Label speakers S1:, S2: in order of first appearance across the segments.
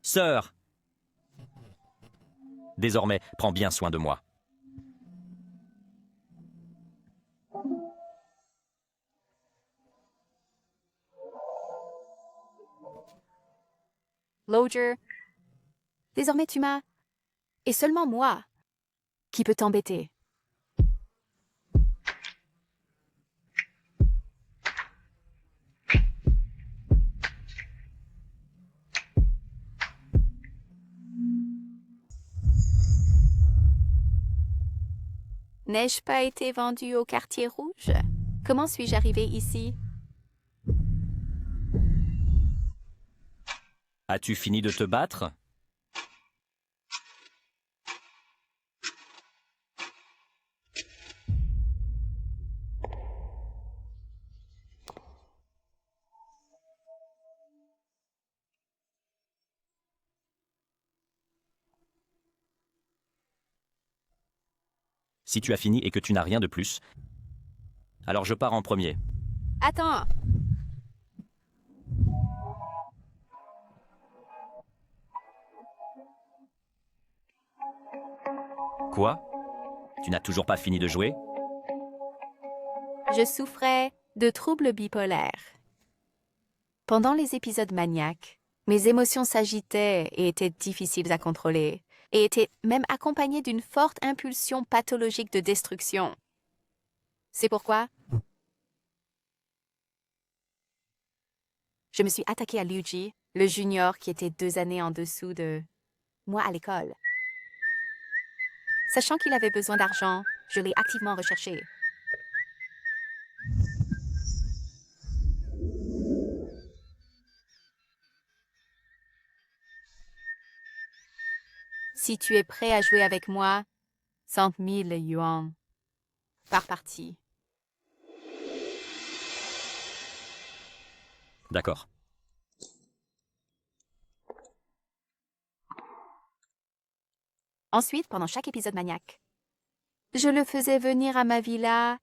S1: Sœur! Désormais, prends bien soin de moi.
S2: Lodger, désormais tu m'as... Et seulement moi qui peut t'embêter. N'ai-je pas été vendue au quartier rouge? Comment suis-je arrivée ici?
S1: As-tu fini de te battre? Si tu as fini et que tu n'as rien de plus, alors je pars en premier.
S2: Attends!
S1: Quoi? Tu n'as toujours pas fini de jouer?
S2: Je souffrais de troubles bipolaires. Pendant les épisodes maniaques, mes émotions s'agitaient et étaient difficiles à contrôler, et étaient même accompagnées d'une forte impulsion pathologique de destruction. C'est pourquoi je me suis attaquée à Luigi, le junior qui était 2 années en dessous de moi à l'école. Sachant qu'il avait besoin d'argent, je l'ai activement recherché. Si tu es prêt à jouer avec moi, 100 000 yuan par partie.
S1: D'accord.
S2: Ensuite, pendant chaque épisode maniaque, je le faisais venir à ma villa.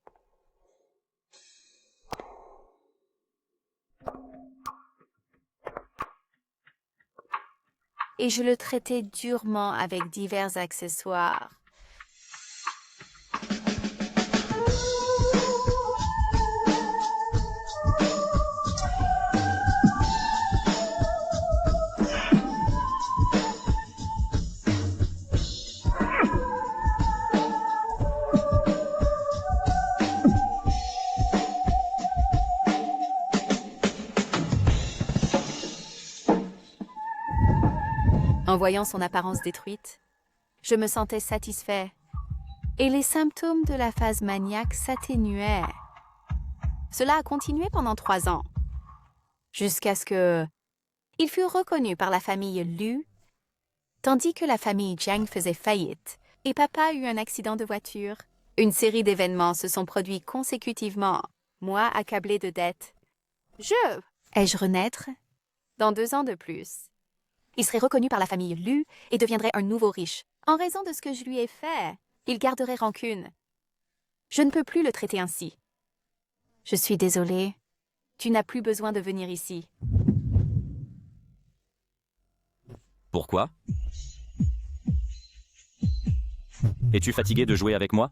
S2: Et je le traitais durement avec divers accessoires. En voyant son apparence détruite, je me sentais satisfait, et les symptômes de la phase maniaque s'atténuaient. Cela a continué pendant 3 ans, jusqu'à ce que il fut reconnu par la famille Lu, tandis que la famille Jiang faisait faillite et papa eut un accident de voiture. Une série d'événements se sont produits consécutivement, moi accablé de dettes. Ai-je renaître? Dans 2 ans de plus. Il serait reconnu par la famille Lu et deviendrait un nouveau riche. En raison de ce que je lui ai fait, il garderait rancune. Je ne peux plus le traiter ainsi. Je suis désolée. Tu n'as plus besoin de venir ici.
S1: Pourquoi? Es-tu fatigué de jouer avec moi?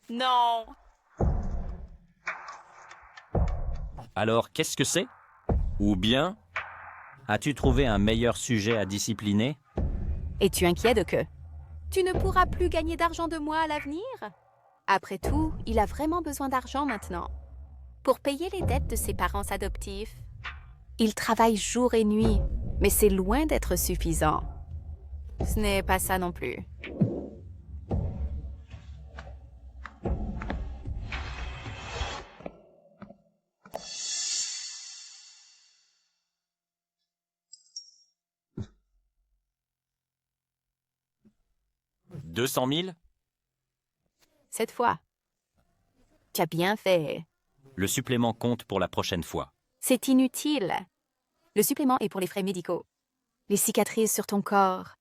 S2: Non.
S1: Alors, qu'est-ce que c'est? Ou bien, as-tu trouvé un meilleur sujet à discipliner?
S2: Es-tu inquiet de que tu ne pourras plus gagner d'argent de moi à l'avenir? Après tout, il a vraiment besoin d'argent maintenant. Pour payer les dettes de ses parents adoptifs. Il travaille jour et nuit, mais c'est loin d'être suffisant. Ce n'est pas ça non plus.
S1: « 200 000 »
S2: Cette fois, tu as bien fait.
S1: Le supplément compte pour la prochaine fois.
S2: C'est inutile. Le supplément est pour les frais médicaux. Les cicatrices sur ton corps.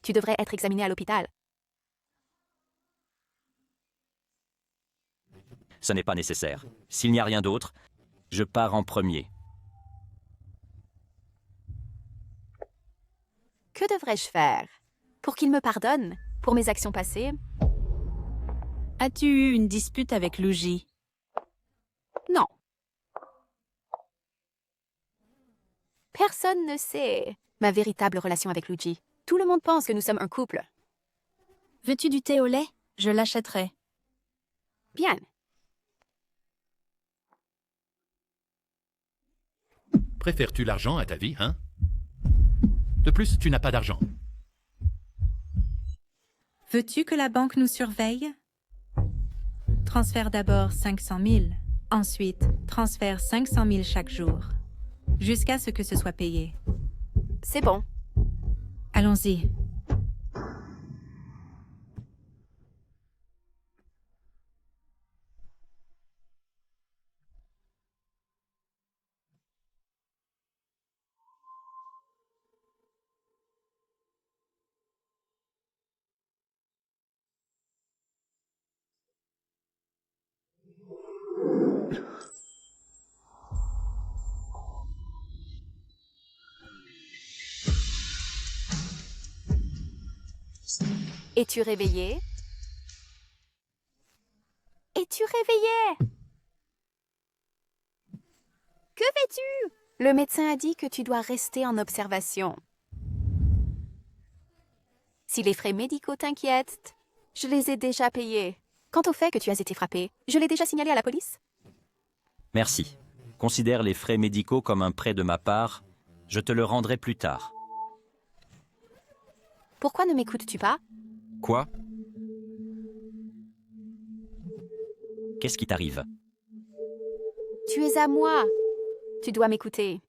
S2: Tu devrais être examiné à l'hôpital.
S1: Ce n'est pas nécessaire. S'il n'y a rien d'autre, je pars en premier.
S2: Que devrais-je faire? Pour qu'il me pardonne? Pour mes actions passées?
S3: As-tu eu une dispute avec Luigi?
S2: Non. Personne ne sait ma véritable relation avec Luigi. Tout le monde pense que nous sommes un couple.
S3: Veux-tu du thé au lait? Je l'achèterai.
S2: Bien.
S4: Préfères-tu l'argent à ta vie, hein? De plus, tu n'as pas d'argent.
S3: Veux-tu que la banque nous surveille? Transfère d'abord 500 000. Ensuite, transfère 500 000 chaque jour. Jusqu'à ce que ce soit payé.
S2: C'est bon.
S3: Allons-y.
S2: Es-tu réveillé? Es-tu réveillé? Que fais-tu? Le médecin a dit que tu dois rester en observation. Si les frais médicaux t'inquiètent, je les ai déjà payés. Quant au fait que tu as été frappé, je l'ai déjà signalé à la police.
S1: Merci. Considère les frais médicaux comme un prêt de ma part. Je te le rendrai plus tard.
S2: Pourquoi ne m'écoutes-tu pas?
S1: Quoi? Qu'est-ce qui t'arrive?
S2: Tu es à moi. Tu dois m'écouter.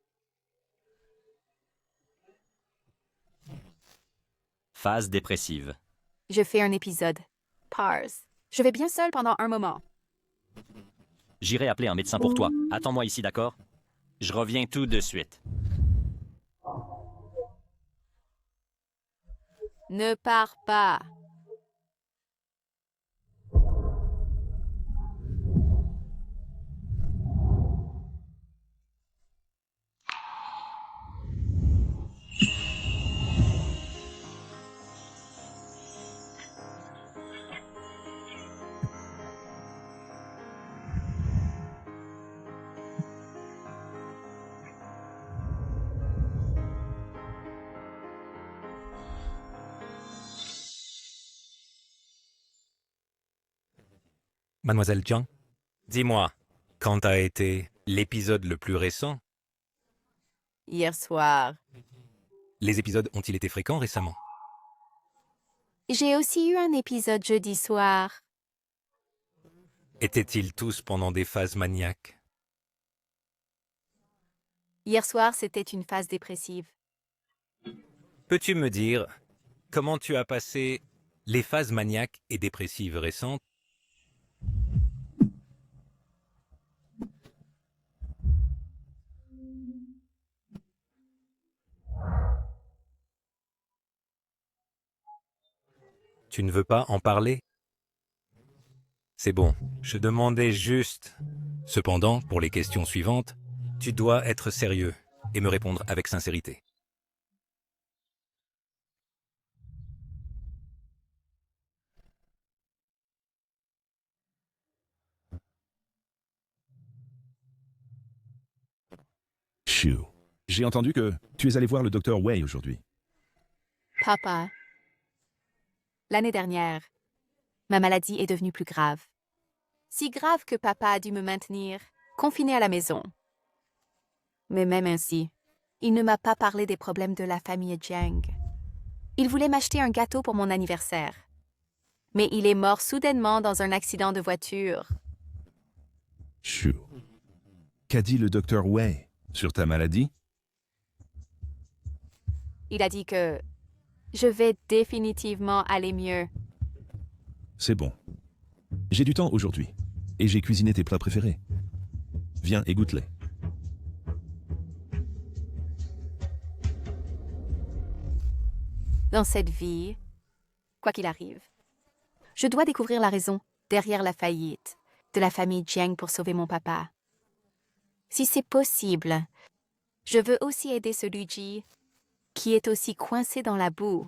S1: Phase dépressive.
S2: Je fais un épisode. Pars. Je vais bien seule pendant un moment.
S1: J'irai appeler un médecin pour toi. Attends-moi ici, d'accord? Je reviens tout de suite.
S2: Ne pars pas.
S5: Mademoiselle Jiang, dis-moi, quand a été l'épisode le plus récent?
S2: Hier soir.
S5: Les épisodes ont-ils été fréquents récemment?
S2: J'ai aussi eu un épisode jeudi soir.
S5: Étaient-ils tous pendant des phases maniaques?
S2: Hier soir, c'était une phase dépressive.
S5: Peux-tu me dire comment tu as passé les phases maniaques et dépressives récentes? Tu ne veux pas en parler? C'est bon, je demandais juste. Cependant, pour les questions suivantes, tu dois être sérieux et me répondre avec sincérité.
S6: Shu, j'ai entendu que tu es allé voir le docteur Wei aujourd'hui.
S2: Papa. L'année dernière, ma maladie est devenue plus grave. Si grave que papa a dû me maintenir confinée à la maison. Mais même ainsi, il ne m'a pas parlé des problèmes de la famille Jiang. Il voulait m'acheter un gâteau pour mon anniversaire. Mais il est mort soudainement dans un accident de voiture.
S6: Shu, qu'a dit le docteur Wei sur ta maladie?
S2: Il a dit que je vais définitivement aller mieux.
S6: C'est bon. J'ai du temps aujourd'hui et j'ai cuisiné tes plats préférés. Viens et goûte-les.
S2: Dans cette vie, quoi qu'il arrive, je dois découvrir la raison derrière la faillite de la famille Jiang pour sauver mon papa. Si c'est possible, je veux aussi aider ce Luigi qui est aussi coincé dans la boue.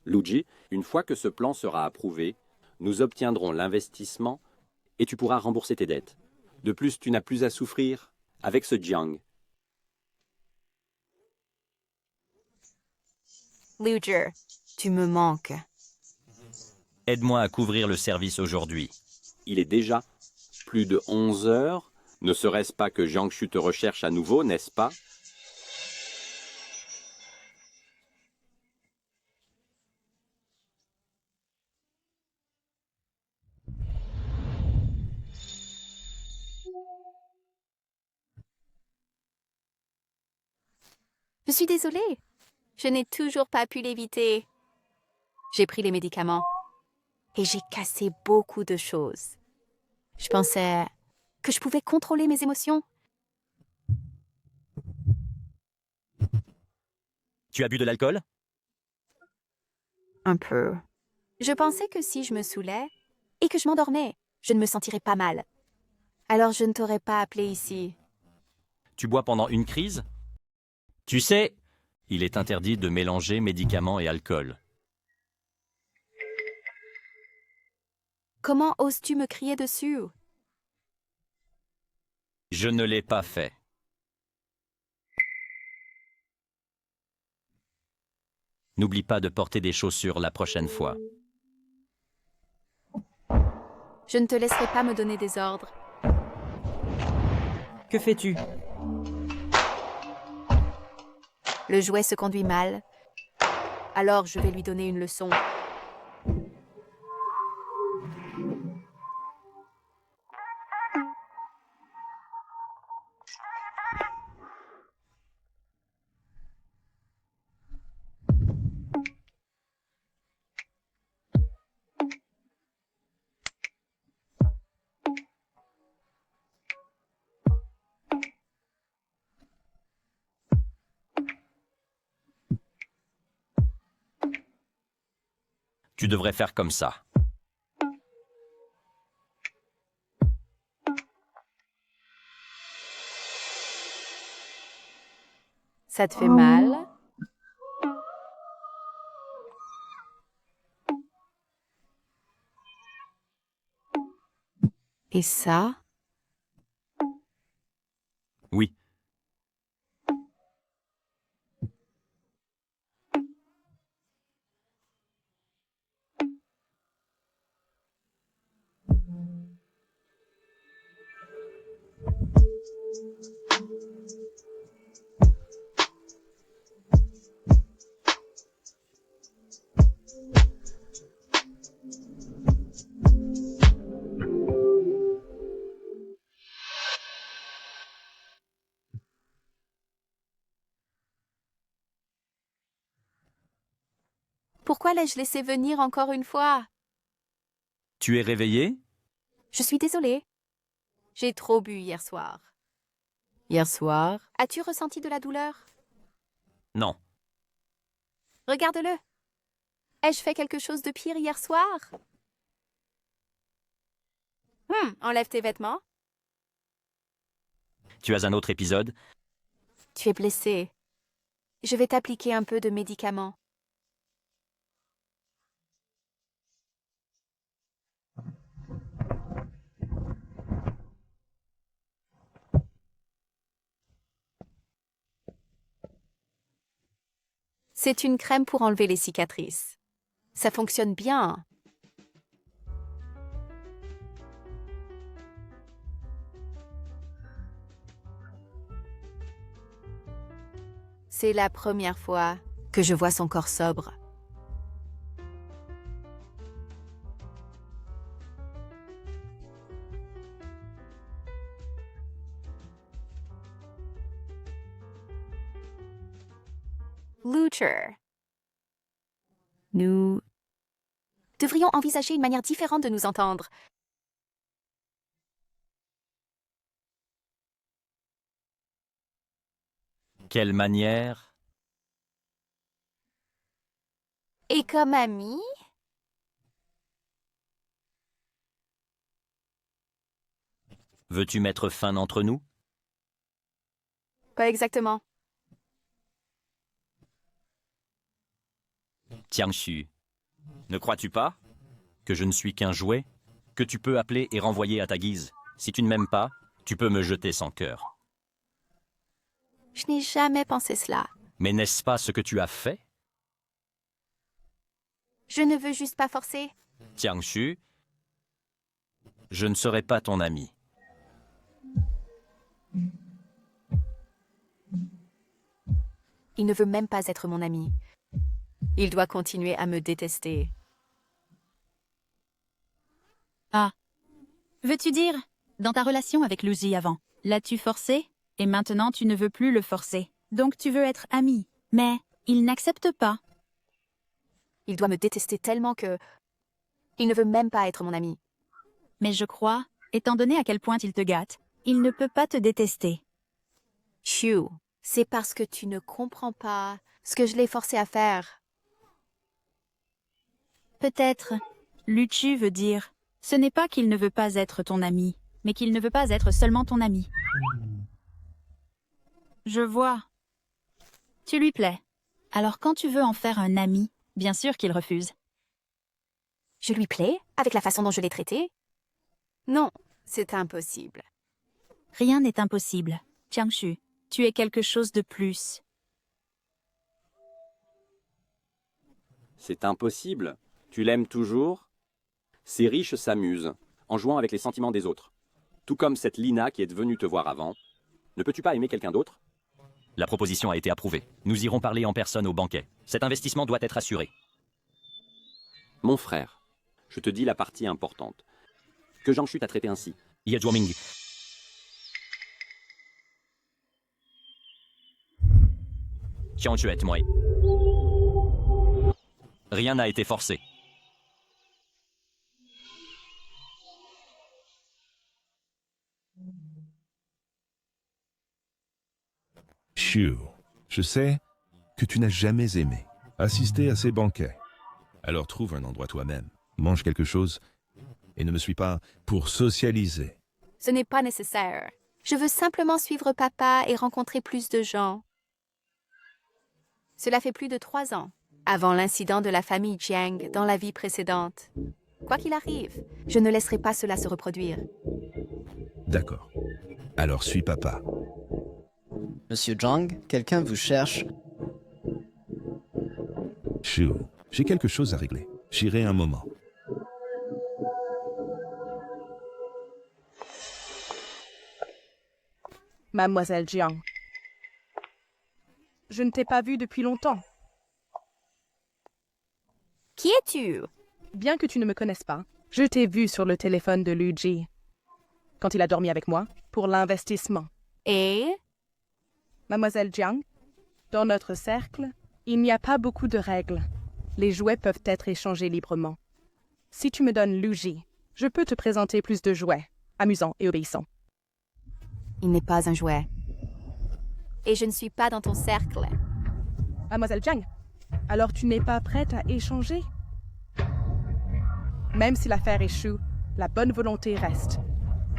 S1: Luigi, une fois que ce plan sera approuvé, nous obtiendrons l'investissement et tu pourras rembourser tes dettes. De plus, tu n'as plus à souffrir avec ce Jiang.
S2: Luigi, tu me manques.
S1: Aide-moi à couvrir le service aujourd'hui. Il est déjà plus de 11 heures. Ne serait-ce pas que Jiangsu te recherche à nouveau, n'est-ce pas?
S2: Je suis désolée. Je n'ai toujours pas pu l'éviter. J'ai pris les médicaments et j'ai cassé beaucoup de choses. Je pensais que je pouvais contrôler mes émotions.
S1: Tu as bu de l'alcool?
S2: Un peu. Je pensais que si je me saoulais et que je m'endormais, je ne me sentirais pas mal. Alors je ne t'aurais pas appelé ici.
S1: Tu bois pendant une crise? Tu sais, il est interdit de mélanger médicaments et alcool.
S2: Comment oses-tu me crier dessus?
S1: Je ne l'ai pas fait. N'oublie pas de porter des chaussures la prochaine fois.
S2: Je ne te laisserai pas me donner des ordres.
S7: Que fais-tu?
S2: Le jouet se conduit mal. Alors je vais lui donner une leçon.
S1: Tu devrais faire comme ça.
S2: Ça te fait mal? Et ça?
S1: Oui.
S2: Pourquoi l'ai-je laissé venir encore une fois?
S1: Tu es réveillé?
S2: Je suis désolée. J'ai trop bu hier soir. Hier soir? As-tu ressenti de la douleur?
S1: Non.
S2: Regarde-le. Ai-je fait quelque chose de pire hier soir? Enlève tes vêtements.
S1: Tu as un autre épisode?
S2: Tu es blessé. Je vais t'appliquer un peu de médicaments. C'est une crème pour enlever les cicatrices. Ça fonctionne bien. C'est la première fois que je vois son corps sobre. Luther. Nous devrions envisager une manière différente de nous entendre.
S1: Quelle manière?
S2: Et comme amis?
S1: Veux-tu mettre fin entre nous?
S2: Quoi exactement?
S1: Tiangxu, ne crois-tu pas que je ne suis qu'un jouet que tu peux appeler et renvoyer à ta guise? Si tu ne m'aimes pas, tu peux me jeter sans cœur.
S2: Je n'ai jamais pensé cela.
S1: Mais n'est-ce pas ce que tu as fait?
S2: Je ne veux juste pas forcer.
S1: Tiangxu, je ne serai pas ton ami.
S2: Il ne veut même pas être mon ami. Il doit continuer à me détester.
S7: Ah. Veux-tu dire, dans ta relation avec Luigi avant, l'as-tu forcé? Et maintenant tu ne veux plus le forcer. Donc tu veux être ami. Mais il n'accepte pas.
S2: Il doit me détester tellement que... Il ne veut même pas être mon ami.
S7: Mais je crois, étant donné à quel point il te gâte, il ne peut pas te détester.
S2: Shu, c'est parce que tu ne comprends pas ce que je l'ai forcé à faire.
S7: Peut-être. Luchu veut dire, ce n'est pas qu'il ne veut pas être ton ami, mais qu'il ne veut pas être seulement ton ami. Je vois. Tu lui plais. Alors quand tu veux en faire un ami, bien sûr qu'il refuse.
S2: Je lui plais avec la façon dont je l'ai traité? Non, c'est impossible.
S7: Rien n'est impossible. Tiangxu, tu es quelque chose de plus.
S1: C'est impossible. Tu l'aimes toujours? Ces riches s'amusent en jouant avec les sentiments des autres. Tout comme cette Lina qui est venue te voir avant. Ne peux-tu pas aimer quelqu'un d'autre? La proposition a été approuvée. Nous irons parler en personne au banquet. Cet investissement doit être assuré. Mon frère, je te dis la partie importante. Que Jiangxu t'a traité ainsi. Yajuoming. Qiangjuet moi. Rien n'a été forcé.
S6: Shu, je sais que tu n'as jamais aimé assister à ces banquets. Alors trouve un endroit toi-même, mange quelque chose et ne me suis pas pour socialiser.
S2: Ce n'est pas nécessaire. Je veux simplement suivre papa et rencontrer plus de gens. Cela fait plus de 3 ans, avant l'incident de la famille Jiang dans la vie précédente. Quoi qu'il arrive, je ne laisserai pas cela se reproduire.
S6: D'accord. Alors suis papa.
S8: Monsieur Zhang, quelqu'un vous cherche.
S6: Shu, j'ai quelque chose à régler. J'irai un moment.
S9: Mademoiselle Jiang. Je ne t'ai pas vue depuis longtemps.
S2: Qui es-tu?
S9: Bien que tu ne me connaisses pas, je t'ai vue sur le téléphone de Luigi. Quand il a dormi avec moi, pour l'investissement.
S2: Et?
S9: Mademoiselle Jiang, dans notre cercle, il n'y a pas beaucoup de règles. Les jouets peuvent être échangés librement. Si tu me donnes Luigi, je peux te présenter plus de jouets, amusants et obéissants.
S2: Il n'est pas un jouet. Et je ne suis pas dans ton cercle.
S9: Mademoiselle Jiang, alors tu n'es pas prête à échanger? Même si l'affaire échoue, la bonne volonté reste.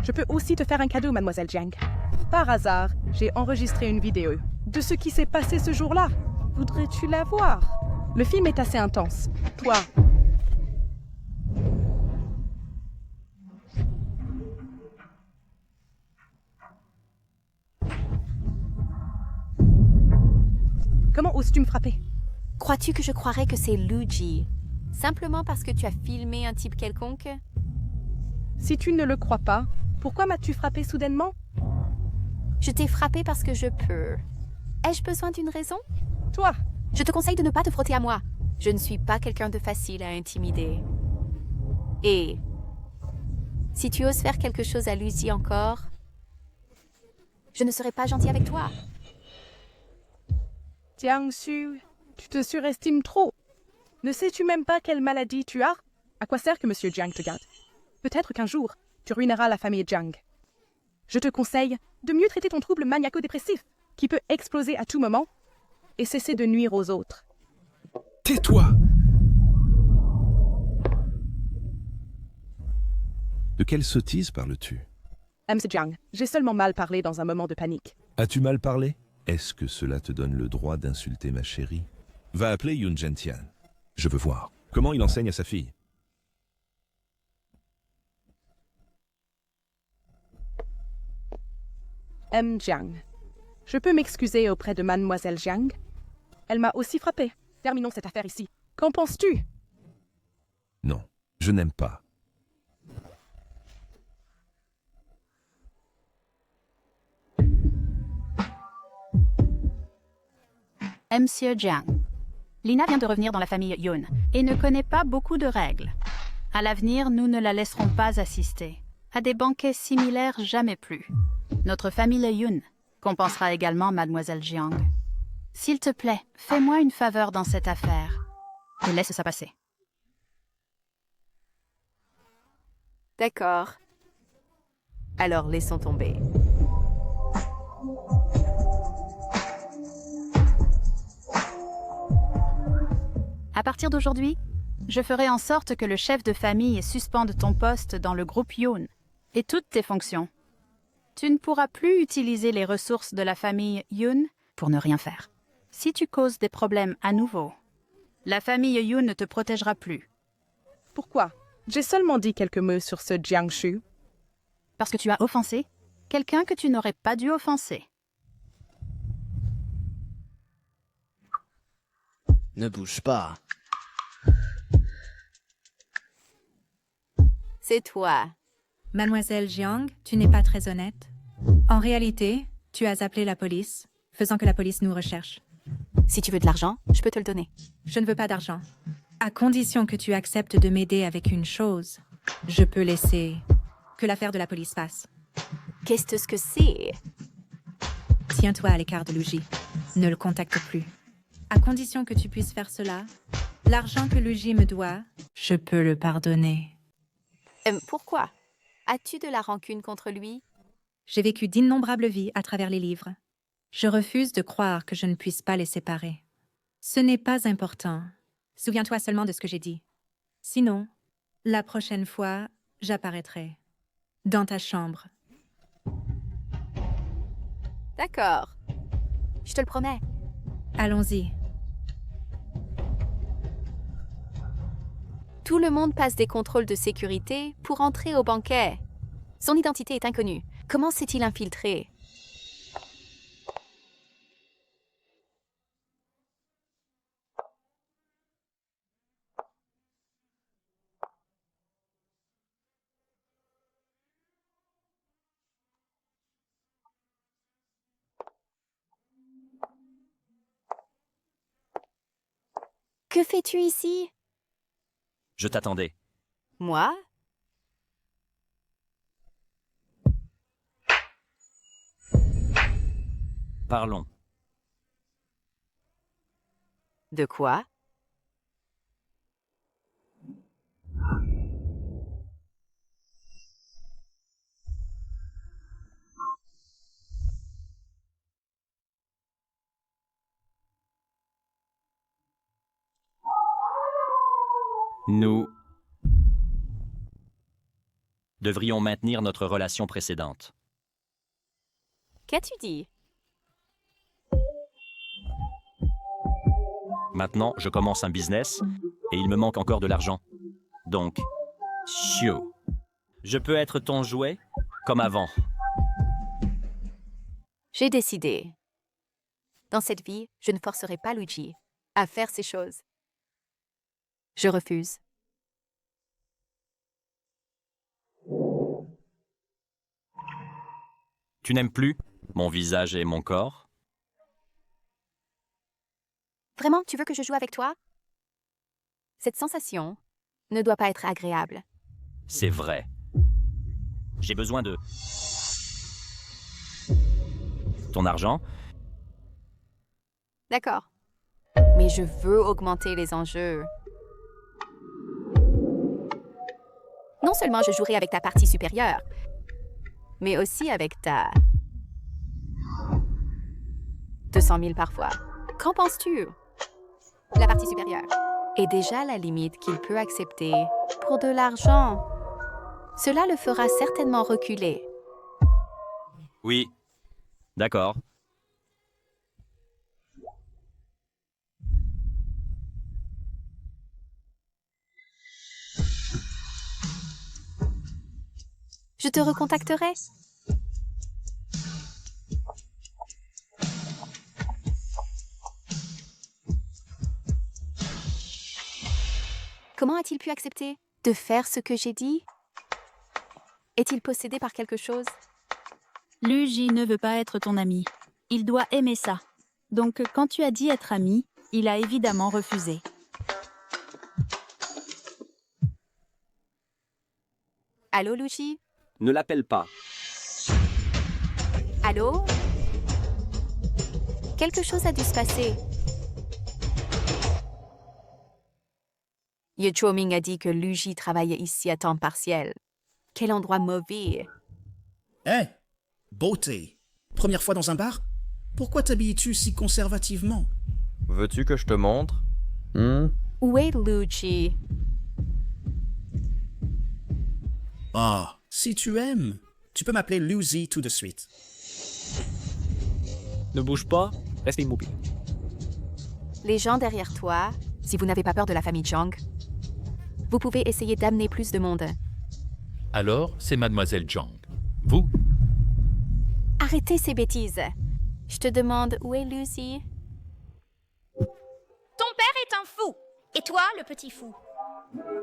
S9: Je peux aussi te faire un cadeau, Mademoiselle Jiang. Par hasard, j'ai enregistré une vidéo de ce qui s'est passé ce jour-là. Voudrais-tu la voir? Le film est assez intense. Toi. Comment oses-tu me frapper?
S2: Crois-tu que je croirais que c'est Luigi? Simplement parce que tu as filmé un type quelconque?
S9: Si tu ne le crois pas, pourquoi m'as-tu frappé soudainement?
S2: Je t'ai frappé parce que je peux. Ai-je besoin d'une raison?
S9: Toi!
S2: Je te conseille de ne pas te frotter à moi. Je ne suis pas quelqu'un de facile à intimider. Et si tu oses faire quelque chose à Luigi encore, je ne serai pas gentil avec toi.
S9: Tiangxu, tu te surestimes trop. Ne sais-tu même pas quelle maladie tu as? À quoi sert que Monsieur Jiang te garde? Peut-être qu'un jour, tu ruineras la famille Jiang. Je te conseille de mieux traiter ton trouble maniaco-dépressif, qui peut exploser à tout moment, et cesser de nuire aux autres.
S6: Tais-toi! De quelle sottise parles-tu?
S9: Monsieur Jiang, j'ai seulement mal parlé dans un moment de panique.
S6: As-tu mal parlé? Est-ce que cela te donne le droit d'insulter ma chérie? Va appeler Yoon Gentian. Je veux voir. Comment il enseigne à sa fille?
S9: M. Jiang. Je peux m'excuser auprès de mademoiselle Jiang? Elle m'a aussi frappé. Terminons cette affaire ici. Qu'en penses-tu?
S6: Non, je n'aime pas.
S7: Monsieur Jiang. Lina vient de revenir dans la famille Yoon et ne connaît pas beaucoup de règles. À l'avenir, nous ne la laisserons pas assister à des banquets similaires jamais plus. Notre famille Yoon compensera également mademoiselle Jiang. S'il te plaît, fais-moi une faveur dans cette affaire et laisse ça passer.
S2: D'accord. Alors laissons tomber.
S7: À partir d'aujourd'hui, je ferai en sorte que le chef de famille suspende ton poste dans le groupe Yoon et toutes tes fonctions. Tu ne pourras plus utiliser les ressources de la famille Yoon pour ne rien faire. Si tu causes des problèmes à nouveau, la famille Yoon ne te protégera plus.
S9: Pourquoi? J'ai seulement dit quelques mots sur ce Jiangshu.
S7: Parce que tu as offensé quelqu'un que tu n'aurais pas dû offenser.
S8: Ne bouge pas.
S2: C'est toi.
S3: Mademoiselle Jiang, tu n'es pas très honnête. En réalité, tu as appelé la police, faisant que la police nous recherche.
S2: Si tu veux de l'argent, je peux te le donner.
S3: Je ne veux pas d'argent. À condition que tu acceptes de m'aider avec une chose, je peux laisser que l'affaire de la police passe.
S2: Qu'est-ce que c'est?
S3: Tiens-toi à l'écart de Luigi. Ne le contacte plus. À condition que tu puisses faire cela, l'argent que Luigi me doit, je peux le pardonner.
S2: Pourquoi? As-tu de la rancune contre lui?
S3: J'ai vécu d'innombrables vies à travers les livres. Je refuse de croire que je ne puisse pas les séparer. Ce n'est pas important. Souviens-toi seulement de ce que j'ai dit. Sinon, la prochaine fois, j'apparaîtrai. Dans ta chambre.
S2: D'accord. Je te le promets.
S3: Allons-y.
S2: Tout le monde passe des contrôles de sécurité pour entrer au banquet. Son identité est inconnue. Comment s'est-il infiltré? Que fais-tu ici?
S1: Je t'attendais.
S2: Moi?
S1: Parlons.
S2: De quoi?
S1: Nous devrions maintenir notre relation précédente.
S2: Qu'as-tu dit?
S1: Maintenant, je commence un business et il me manque encore de l'argent. Donc, chiot. Je peux être ton jouet comme avant.
S2: J'ai décidé. Dans cette vie, je ne forcerai pas Luigi à faire ces choses. Je refuse.
S1: Tu n'aimes plus mon visage et mon corps?
S2: Vraiment, tu veux que je joue avec toi? Cette sensation ne doit pas être agréable.
S1: C'est vrai. J'ai besoin de ton argent.
S2: D'accord. Mais je veux augmenter les enjeux. Non seulement je jouerai avec ta partie supérieure, mais aussi avec ta 200 000 parfois. Qu'en penses-tu? La partie supérieure est déjà la limite qu'il peut accepter pour de l'argent. Cela le fera certainement reculer.
S1: Oui. D'accord.
S2: Je te recontacterai. Comment a-t-il pu accepter de faire ce que j'ai dit? Est-il possédé par quelque chose?
S7: Luigi ne veut pas être ton ami. Il doit aimer ça. Donc, quand tu as dit être ami, il a évidemment refusé.
S2: Allô, Luigi?
S1: Ne l'appelle pas.
S2: Allô? Quelque chose a dû se passer. Ye Chuoming a dit que Luigi travaillait ici à temps partiel. Quel endroit mauvais.
S10: Hé, beauté. Première fois dans un bar? Pourquoi t'habilles-tu si conservativement?
S11: Veux-tu que je te montre?
S2: Où est Luigi?
S10: Ah, si tu aimes, tu peux m'appeler Lucy tout de suite.
S11: Ne bouge pas, reste immobile.
S2: Les gens derrière toi, si vous n'avez pas peur de la famille Zhang, vous pouvez essayer d'amener plus de monde.
S4: Alors, c'est Mademoiselle Zhang. Vous?
S2: Arrêtez ces bêtises. Je te demande où est Lucy?
S12: Ton père est un fou. Et toi, le petit fou?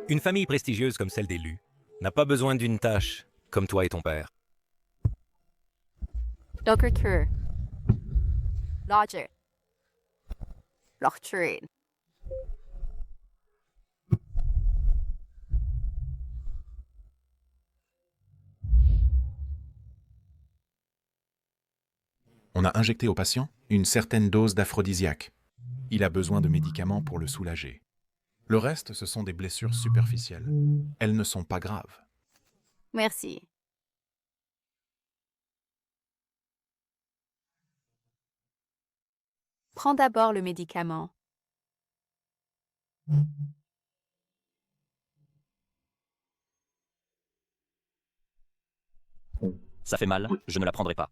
S5: Une famille prestigieuse comme celle des Lu n'a pas besoin d'une tâche comme toi et ton père.
S2: Dr. Kerr. Roger. Lortrain.
S13: On a injecté au patient une certaine dose d'aphrodisiaque. Il a besoin de médicaments pour le soulager. Le reste, ce sont des blessures superficielles. Elles ne sont pas graves.
S2: Merci. Prends d'abord le médicament.
S1: Ça fait mal, je ne la prendrai pas.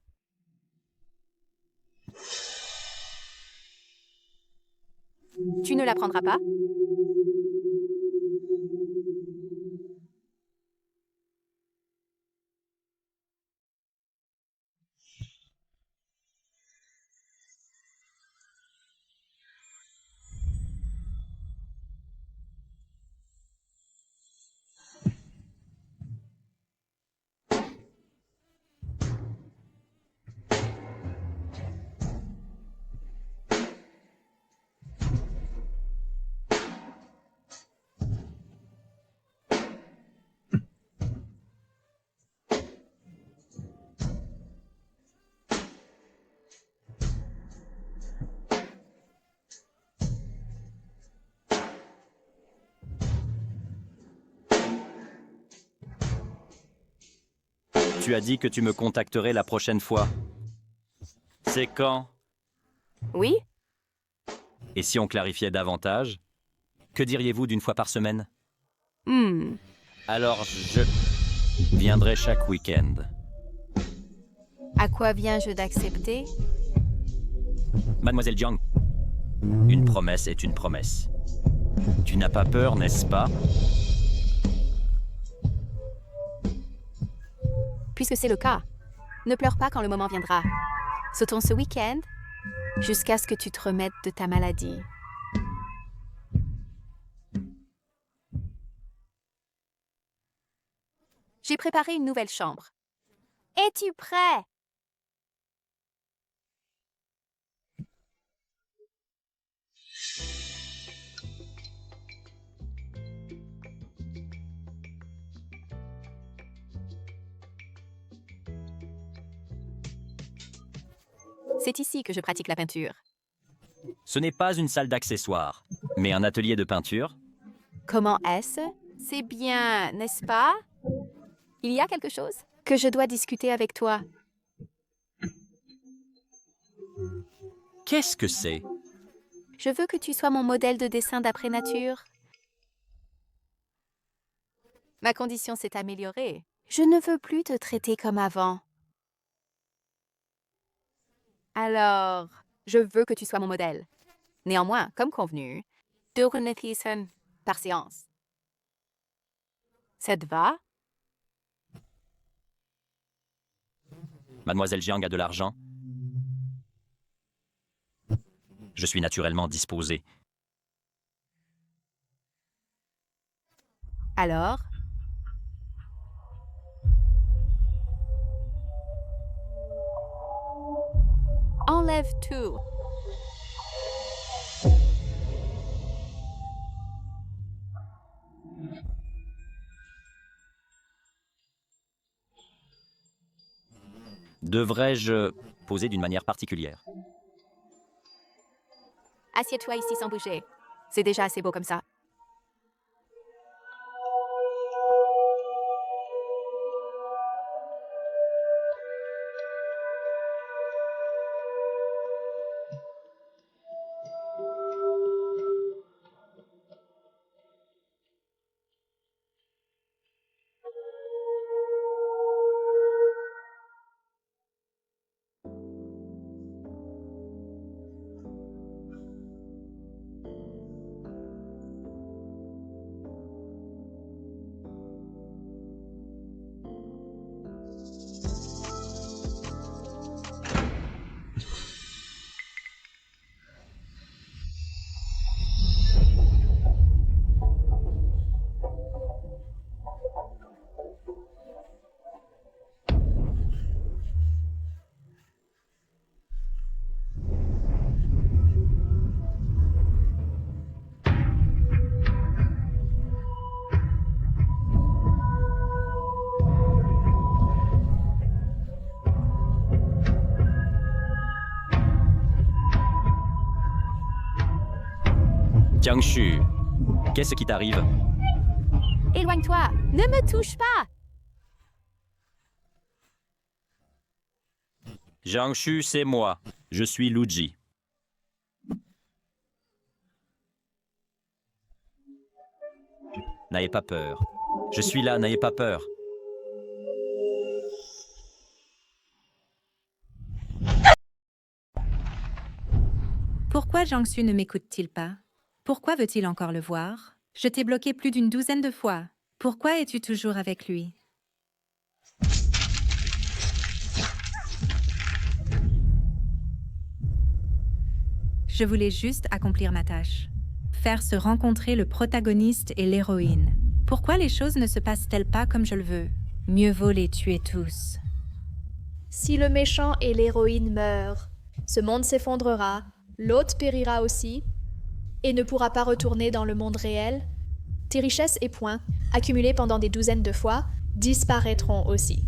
S2: Tu ne la prendras pas?
S1: Tu as dit que tu me contacterais la prochaine fois. C'est quand?
S2: Oui?
S1: Et si on clarifiait davantage? Que diriez-vous d'une fois par semaine? Alors je viendrai chaque week-end.
S2: À quoi viens-je d'accepter?
S1: Mademoiselle Jiang, une promesse est une promesse. Tu n'as pas peur, n'est-ce pas?
S2: Puisque c'est le cas, ne pleure pas quand le moment viendra. Sautons ce week-end jusqu'à ce que tu te remettes de ta maladie. J'ai préparé une nouvelle chambre. Es-tu prêt? C'est ici que je pratique la peinture.
S1: Ce n'est pas une salle d'accessoires, mais un atelier de peinture.
S2: Comment est-ce? C'est bien, n'est-ce pas? Il y a quelque chose que je dois discuter avec toi.
S1: Qu'est-ce que c'est?
S2: Je veux que tu sois mon modèle de dessin d'après nature. Ma condition s'est améliorée. Je ne veux plus te traiter comme avant. Alors, je veux que tu sois mon modèle. Néanmoins, comme convenu, 2 runetisen par séance. Ça te va?
S14: Mademoiselle Jiang a de l'argent. Je suis naturellement disposé.
S2: Alors? Enlève tout.
S14: Devrais-je poser d'une manière particulière?
S2: Assieds-toi ici sans bouger. C'est déjà assez beau comme ça.
S14: Jiangshu, qu'est-ce qui t'arrive?
S2: Éloigne-toi. Ne me touche pas.
S14: Jiangshu, c'est moi. Je suis Luji. N'ayez pas peur. Je suis là, n'ayez pas peur.
S3: Pourquoi Jiangsu ne m'écoute-t-il pas? Pourquoi veut-il encore le voir? Je t'ai bloqué plus d'une douzaine de fois. Pourquoi es-tu toujours avec lui? Je voulais juste accomplir ma tâche. Faire se rencontrer le protagoniste et l'héroïne. Pourquoi les choses ne se passent-elles pas comme je le veux? Mieux vaut les tuer tous.
S15: Si le méchant et l'héroïne meurent, ce monde s'effondrera, l'hôte périra aussi, et ne pourra pas retourner dans le monde réel. Tes richesses et points, accumulés pendant des douzaines de fois, disparaîtront aussi.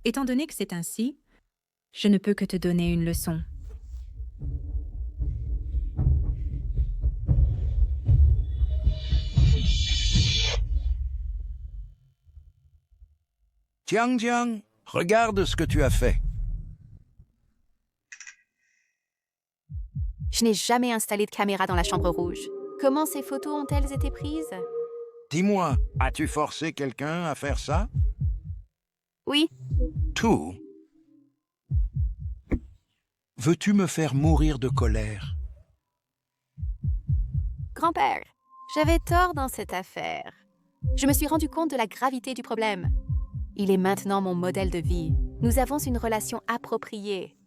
S3: Étant donné que c'est ainsi, je ne peux que te donner une leçon.
S16: Jiang Jiang, regarde ce que tu as fait.
S2: Je n'ai jamais installé de caméra dans la chambre rouge. Comment ces photos ont-elles été prises?
S16: Dis-moi, as-tu forcé quelqu'un à faire ça?
S2: Oui.
S16: Tout? Veux-tu me faire mourir de colère?
S2: Grand-père, j'avais tort dans cette affaire. Je me suis rendu compte de la gravité du problème. Il est maintenant mon modèle de vie. Nous avons une relation appropriée.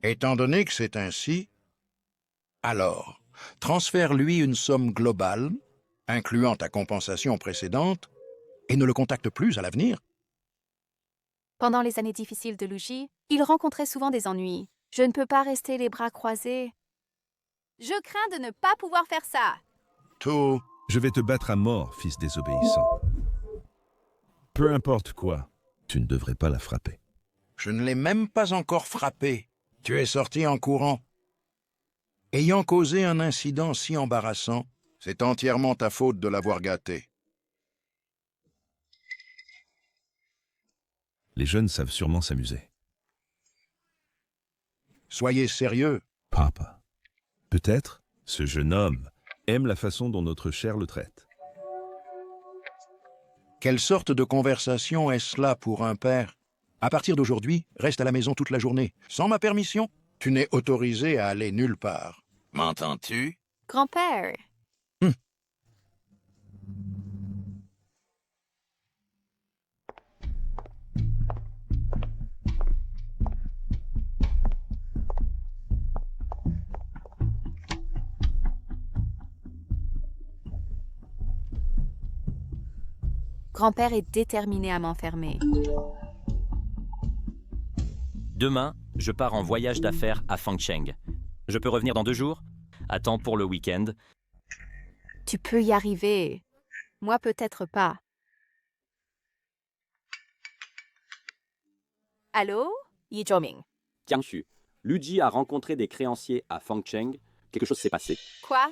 S16: Étant donné que c'est ainsi, alors, transfère-lui une somme globale, incluant ta compensation précédente, et ne le contacte plus à l'avenir.
S2: Pendant les années difficiles de Luji, il rencontrait souvent des ennuis. Je ne peux pas rester les bras croisés. Je crains de ne pas pouvoir faire ça.
S16: Tout.
S6: Je vais te battre à mort, fils désobéissant. Peu importe quoi, tu ne devrais pas la frapper.
S16: Je ne l'ai même pas encore frappé. Tu es sorti en courant. Ayant causé un incident si embarrassant, c'est entièrement ta faute de l'avoir gâté.
S6: Les jeunes savent sûrement s'amuser.
S16: Soyez sérieux.
S6: Papa. Peut-être, ce jeune homme aime la façon dont notre chair le traite.
S16: Quelle sorte de conversation est-ce là pour un père? À partir d'aujourd'hui, reste à la maison toute la journée. Sans ma permission, tu n'es autorisé à aller nulle part. M'entends-tu?
S2: Grand-père. Grand-père est déterminé à m'enfermer.
S14: Demain, je pars en voyage d'affaires à Fangcheng. Je peux revenir dans 2 jours? Attends pour le week-end.
S2: Tu peux y arriver. Moi, peut-être pas. Allô? Yi Zhoming.
S1: Jiangshu, Luji a rencontré des créanciers à Fangcheng. Quelque chose s'est passé.
S2: Quoi?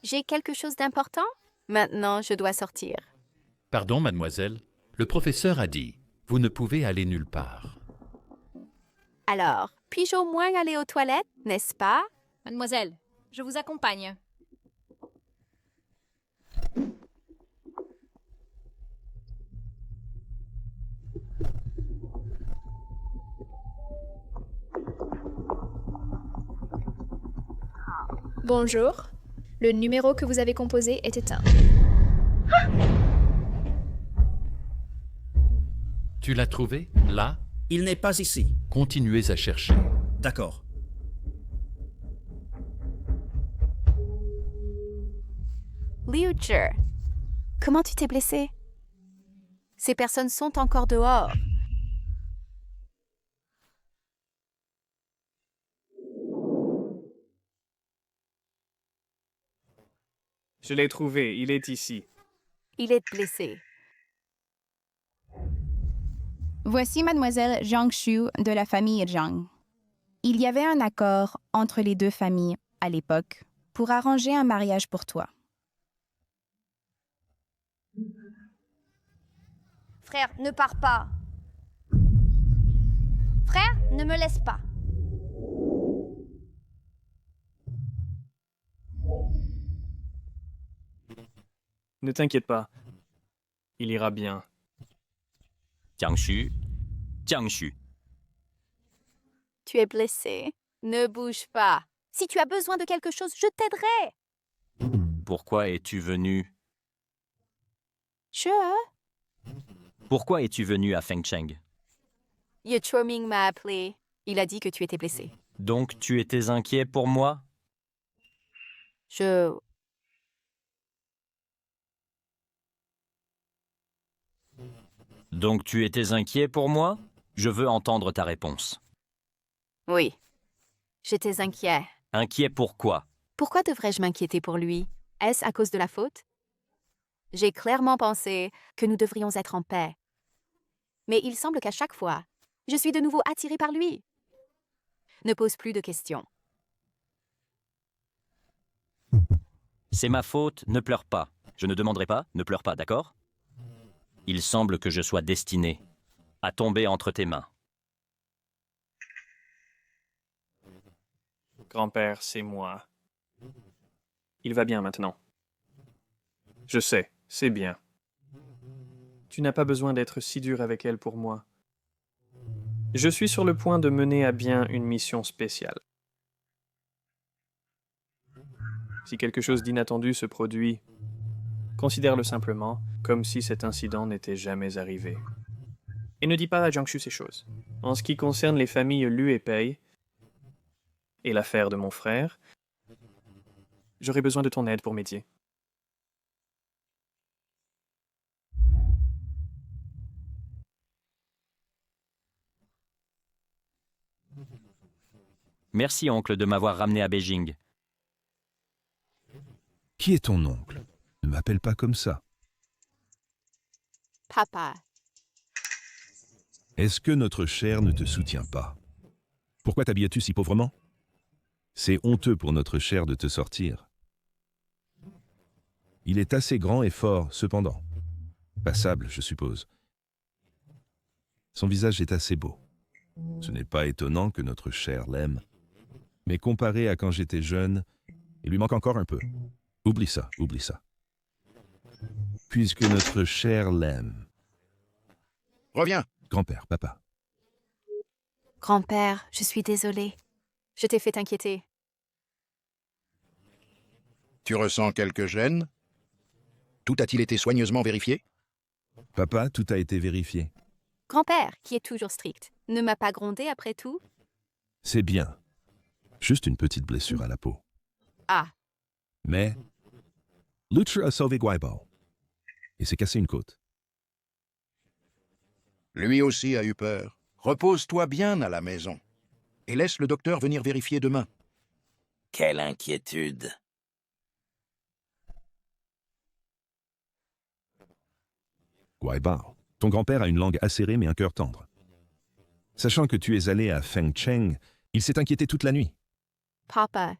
S2: J'ai quelque chose d'important? Maintenant, je dois sortir.
S4: Pardon, mademoiselle. Le professeur a dit, vous ne pouvez aller nulle part.
S2: Alors, puis-je au moins aller aux toilettes, n'est-ce pas?
S12: Mademoiselle, je vous accompagne. Bonjour. Le numéro que vous avez composé est éteint.
S4: Tu l'as trouvé, là?
S10: Il n'est pas ici.
S4: Continuez à chercher.
S10: D'accord.
S2: Liu Zhi, comment tu t'es blessé? Ces personnes sont encore dehors.
S11: Je l'ai trouvé, il est ici.
S2: Il est blessé.
S17: Voici mademoiselle Zhang Shu de la famille Zhang. Il y avait un accord entre les 2 familles, à l'époque, pour arranger un mariage pour toi.
S12: Frère, ne pars pas. Frère, ne me laisse pas.
S11: Ne t'inquiète pas. Il ira bien.
S14: Jiangshu, Jiangshu.
S2: Tu es blessé. Ne bouge pas. Si tu as besoin de quelque chose, je t'aiderai.
S14: Pourquoi es-tu venu? Pourquoi es-tu venu à Fangcheng?
S2: Yi Zhoming m'a appelé. Il a dit que tu étais blessé.
S14: Donc tu étais inquiet pour moi? Donc tu étais inquiet pour moi? Je veux entendre ta réponse.
S2: Oui. J'étais inquiet.
S14: Inquiet pourquoi?
S2: Pourquoi devrais-je m'inquiéter pour lui? Est-ce à cause de la faute? J'ai clairement pensé que nous devrions être en paix. Mais il semble qu'à chaque fois, je suis de nouveau attirée par lui. Ne pose plus de questions.
S14: C'est ma faute, ne pleure pas. Je ne demanderai pas, ne pleure pas, d'accord? Il semble que je sois destiné à tomber entre tes mains.
S11: Grand-père, c'est moi. Il va bien maintenant. Je sais, c'est bien. Tu n'as pas besoin d'être si dur avec elle pour moi. Je suis sur le point de mener à bien une mission spéciale. Si quelque chose d'inattendu se produit, considère-le simplement comme si cet incident n'était jamais arrivé. Et ne dis pas à Jiangshu ces choses. En ce qui concerne les familles Lu et Pei, et l'affaire de mon frère, j'aurai besoin de ton aide pour m'aider.
S14: Merci, oncle, de m'avoir ramené à Beijing.
S6: Qui est ton oncle? Ne m'appelle pas comme ça.
S2: Papa.
S6: Est-ce que notre cher ne te soutient pas? Pourquoi t'habilles-tu si pauvrement? C'est honteux pour notre cher de te sortir. Il est assez grand et fort, cependant. Passable, je suppose. Son visage est assez beau. Ce n'est pas étonnant que notre cher l'aime. Mais comparé à quand j'étais jeune, il lui manque encore un peu. Oublie ça, oublie ça. Puisque notre cher l'aime.
S16: Reviens.
S6: Grand-père, papa.
S2: Grand-père, je suis désolée. Je t'ai fait inquiéter.
S16: Tu ressens quelque gêne? Tout a-t-il été soigneusement vérifié?
S6: Papa, tout a été vérifié.
S2: Grand-père, qui est toujours strict, ne m'a pas grondé après tout?
S6: C'est bien. Juste une petite blessure à la peau.
S2: Ah.
S6: Mais Luther a sauvé Guaibao et s'est cassé une côte.
S16: Lui aussi a eu peur. Repose-toi bien à la maison et laisse le docteur venir vérifier demain.
S18: Quelle inquiétude.
S6: Guaibao, ton grand-père a une langue acérée mais un cœur tendre. Sachant que tu es allé à Fengcheng, il s'est inquiété toute la nuit.
S2: Papa,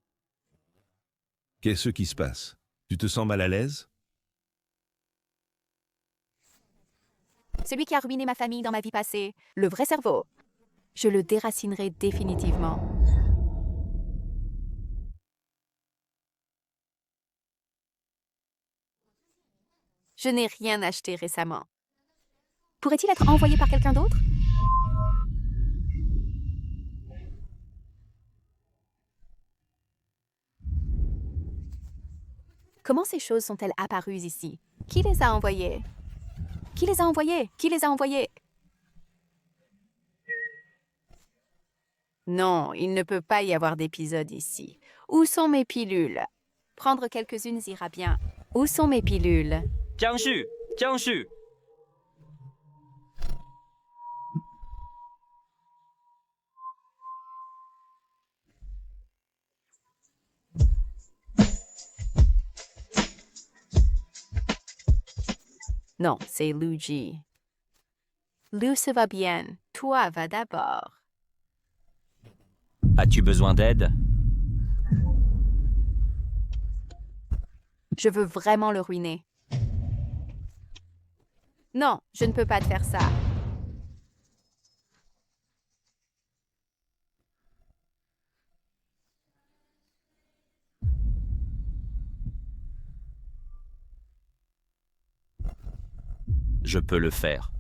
S6: Qu'est-ce qui se passe? Tu te sens mal à l'aise?
S2: celui qui a ruiné ma famille dans ma vie passée, le vrai cerveau, je le déracinerai définitivement. Je n'ai rien acheté récemment. Pourrait-il être envoyé par quelqu'un d'autre? Comment ces choses sont-elles apparues ici? Qui les a envoyées? Qui les a envoyées? Qui les a envoyées? Non, il ne peut pas y avoir d'épisode ici. Où sont mes pilules? Prendre quelques-unes ira bien. Où sont mes pilules?
S14: Jiangshu! Jiangshu!
S2: Non, c'est Lu Ji. Lu se va bien. Toi, va d'abord.
S14: As-tu besoin d'aide?
S2: Je veux vraiment le ruiner. Non, je ne peux pas te faire ça.
S14: Je peux le faire.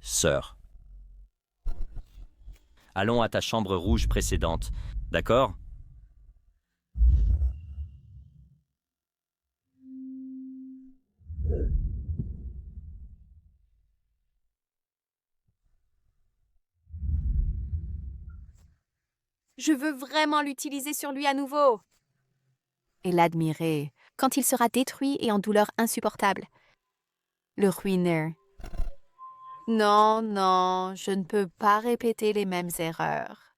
S14: Sœur. Allons à ta chambre rouge précédente, d'accord?
S2: Je veux vraiment l'utiliser sur lui à nouveau. Et l'admirer quand il sera détruit et en douleur insupportable. Le ruiner. Non, non, je ne peux pas répéter les mêmes erreurs.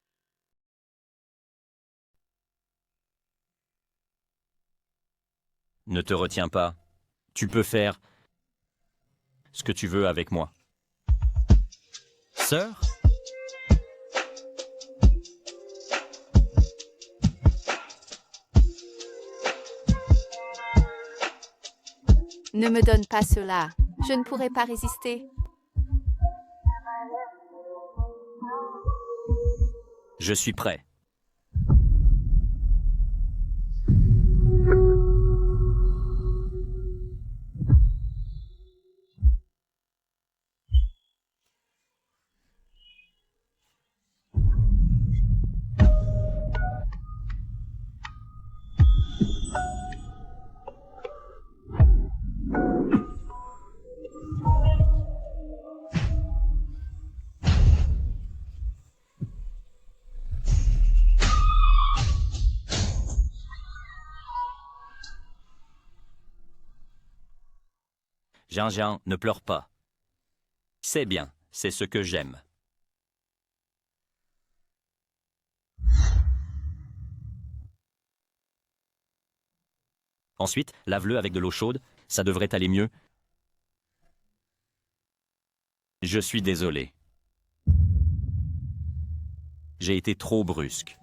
S14: Ne te retiens pas. Tu peux faire ce que tu veux avec moi. Sœur?
S2: Ne me donne pas cela. Je ne pourrai pas résister.
S14: Je suis prêt. Jiang, ne pleure pas. C'est bien, c'est ce que j'aime. Ensuite, lave-le avec de l'eau chaude, ça devrait aller mieux. Je suis désolé. J'ai été trop brusque.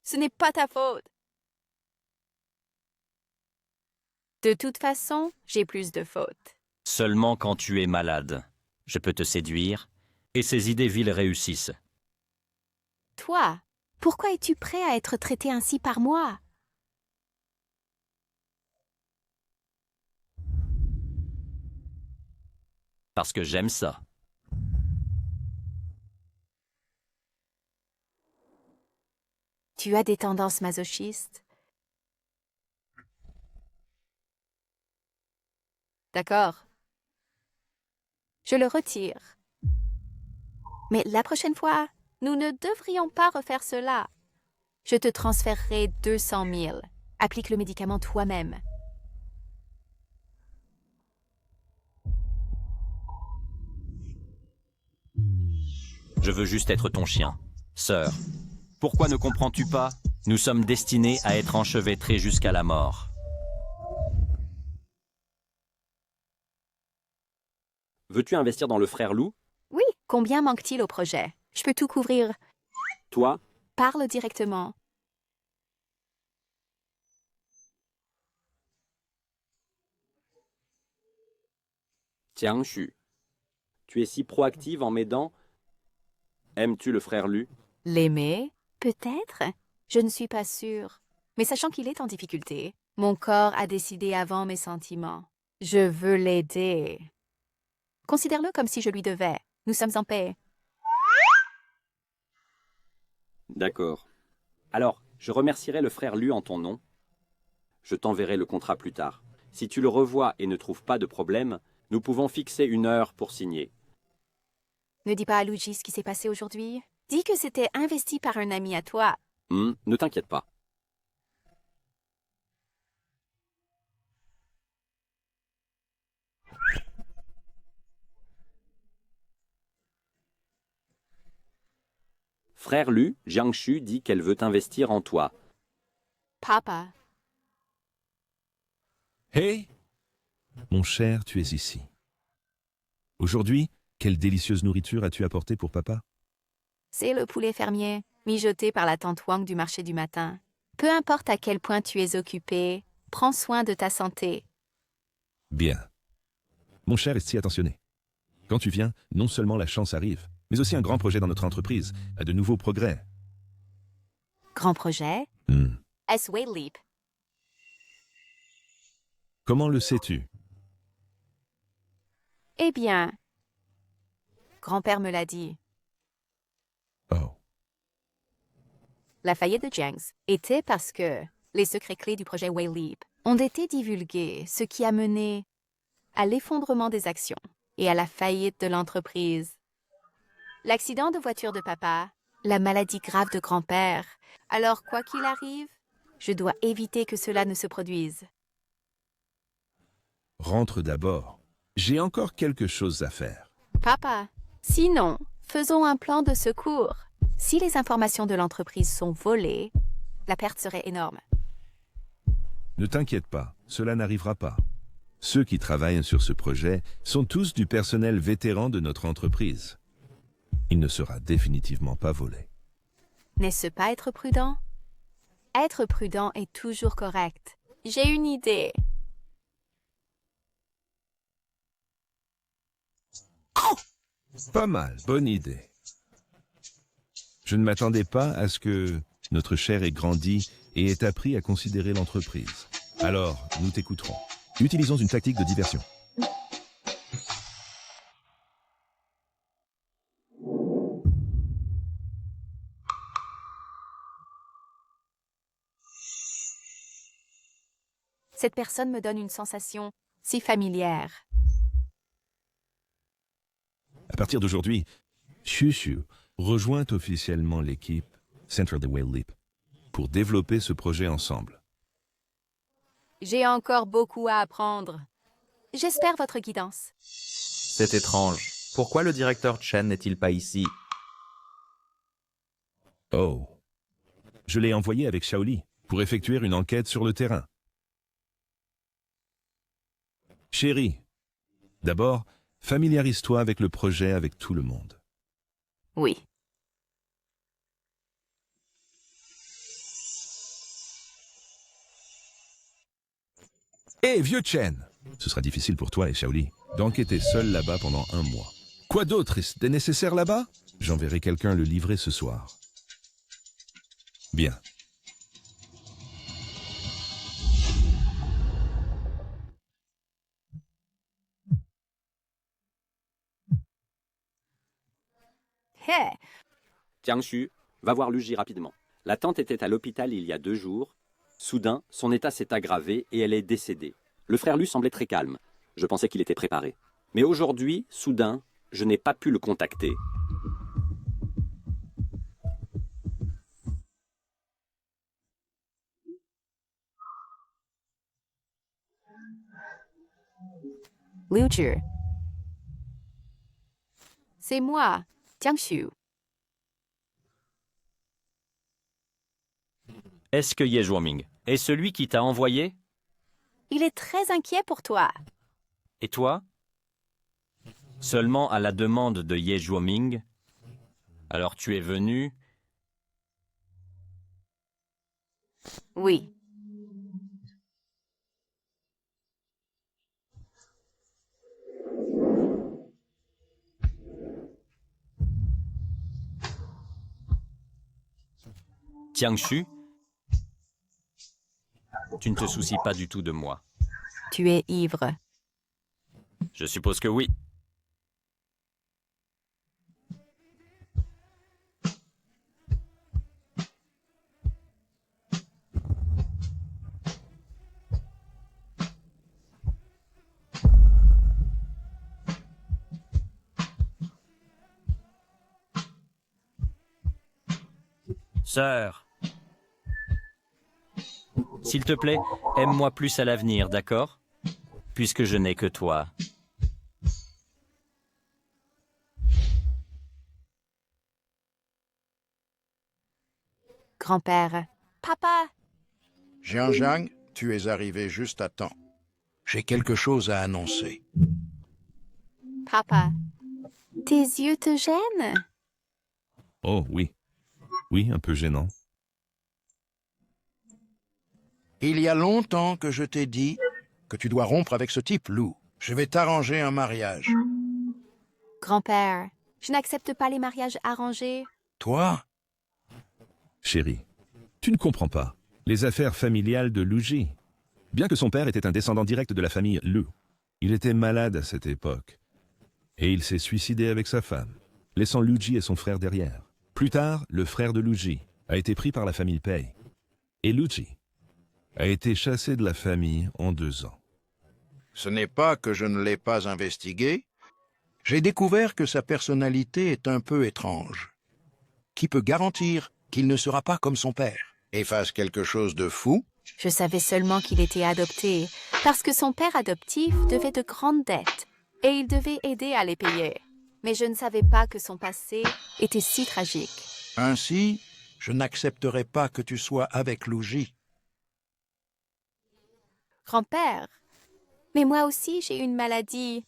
S2: Ce n'est pas ta faute. De toute façon, j'ai plus de fautes.
S14: Seulement quand tu es malade. Je peux te séduire, et ces idées viles réussissent.
S2: Toi, pourquoi es-tu prêt à être traité ainsi par moi?
S14: Parce que j'aime ça.
S2: Tu as des tendances masochistes. D'accord. Je le retire. Mais la prochaine fois, nous ne devrions pas refaire cela. Je te transférerai 200 000. Applique le médicament toi-même.
S14: Je veux juste être ton chien. Sœur, pourquoi ne comprends-tu pas? Nous sommes destinés à être enchevêtrés jusqu'à la mort.
S1: Veux-tu investir dans le frère loup?
S2: Oui, combien manque-t-il au projet? Je peux tout couvrir.
S1: Toi?
S2: Parle directement.
S1: Jiangshu, tu es si proactive en m'aidant. Aimes-tu le frère Lu?
S2: L'aimer? Peut-être. Je ne suis pas sûre. Mais sachant qu'il est en difficulté, mon corps a décidé avant mes sentiments. Je veux l'aider. Considère-le comme si je lui devais. Nous sommes en paix.
S1: D'accord. Alors, je remercierai le frère Lu en ton nom. Je t'enverrai le contrat plus tard. Si tu le revois et ne trouves pas de problème, nous pouvons fixer une heure pour signer.
S2: Ne dis pas à Luigi ce qui s'est passé aujourd'hui. Dis que c'était investi par un ami à toi.
S1: Ne t'inquiète pas. Frère Lu, Jiangshu dit qu'elle veut investir en toi.
S2: Papa.
S6: Hey! Mon cher, tu es ici. Aujourd'hui, quelle délicieuse nourriture as-tu apportée pour papa?
S2: C'est le poulet fermier, mijoté par la tante Wang du marché du matin. Peu importe à quel point tu es occupé, prends soin de ta santé.
S6: Bien. Mon cher est si attentionné. Quand tu viens, non seulement la chance arrive, mais aussi un grand projet dans notre entreprise, à de nouveaux progrès.
S2: Grand projet? Est-ce Wayleap?
S6: Comment le sais-tu?
S2: Eh bien, grand-père me l'a dit.
S6: Oh.
S2: La faillite de Jiang's était parce que les secrets clés du projet Wayleap ont été divulgués, ce qui a mené à l'effondrement des actions et à la faillite de l'entreprise. L'accident de voiture de papa, la maladie grave de grand-père. Alors, quoi qu'il arrive, je dois éviter que cela ne se produise.
S6: Rentre d'abord. J'ai encore quelque chose à faire.
S2: Papa, sinon, faisons un plan de secours. Si les informations de l'entreprise sont volées, la perte serait énorme.
S6: Ne t'inquiète pas, cela n'arrivera pas. Ceux qui travaillent sur ce projet sont tous du personnel vétéran de notre entreprise. Il ne sera définitivement pas volé.
S2: N'est-ce pas être prudent? Être prudent est toujours correct. J'ai une idée.
S6: Pas mal, bonne idée. Je ne m'attendais pas à ce que notre cher ait grandi et ait appris à considérer l'entreprise. Alors, nous t'écouterons. Utilisons une tactique de diversion.
S2: Cette personne me donne une sensation si familière.
S6: À partir d'aujourd'hui, Shushu rejoint officiellement l'équipe Central de Wayleap pour développer ce projet ensemble.
S2: J'ai encore beaucoup à apprendre. J'espère votre guidance.
S19: C'est étrange. Pourquoi le directeur Chen n'est-il pas ici?
S6: Oh. Je l'ai envoyé avec Shaoli pour effectuer une enquête sur le terrain. Chérie, d'abord, familiarise-toi avec le projet avec tout le monde.
S2: Oui.
S6: Hé, vieux Chen! Ce sera difficile pour toi et Shaoli d'enquêter seul là-bas pendant 1 mois. Quoi d'autre est nécessaire là-bas? J'enverrai quelqu'un le livrer ce soir. Bien.
S2: Hé!
S1: Jiangshu, va voir Luigi rapidement. La tante était à l'hôpital il y a 2 jours. Soudain, son état s'est aggravé et elle est décédée. Le frère Lu semblait très calme. Je pensais qu'il était préparé. Mais aujourd'hui, soudain, je n'ai pas pu le contacter.
S2: Liu Zhi. C'est moi, Jiangshu.
S14: Est-ce que Ye Zhuoming est celui qui t'a envoyé?
S2: Il est très inquiet pour toi.
S14: Et toi? Seulement à la demande de Ye Zhuoming? Alors tu es venu?
S2: Oui.
S14: Jiangshu? Tu ne te soucies pas du tout de moi.
S2: Tu es ivre.
S14: Je suppose que oui. Sœur, s'il te plaît, aime-moi plus à l'avenir, d'accord? Puisque je n'ai que toi.
S2: Grand-père. Papa!
S16: Jiang, tu es arrivé juste à temps. J'ai quelque chose à annoncer.
S2: Papa, tes yeux te gênent?
S6: Oh oui. Oui, un peu gênant.
S16: Il y a longtemps que je t'ai dit que tu dois rompre avec ce type, Lou. Je vais t'arranger un mariage.
S2: Grand-père, je n'accepte pas les mariages arrangés.
S16: Toi?
S6: Chérie, tu ne comprends pas. Les affaires familiales de Lu Ji. Bien que son père était un descendant direct de la famille Lu, il était malade à cette époque. Et il s'est suicidé avec sa femme, laissant Lu Ji et son frère derrière. Plus tard, le frère de Lu Ji a été pris par la famille Pei. Et Lu Ji a été chassé de la famille en 2 ans.
S16: Ce n'est pas que je ne l'ai pas investigué. J'ai découvert que sa personnalité est un peu étrange. Qui peut garantir qu'il ne sera pas comme son père et fasse quelque chose de fou?
S2: Je savais seulement qu'il était adopté, parce que son père adoptif devait de grandes dettes, et il devait aider à les payer. Mais je ne savais pas que son passé était si tragique.
S16: Ainsi, je n'accepterai pas que tu sois avec Lu Ji.
S2: Grand-père, mais moi aussi j'ai une maladie.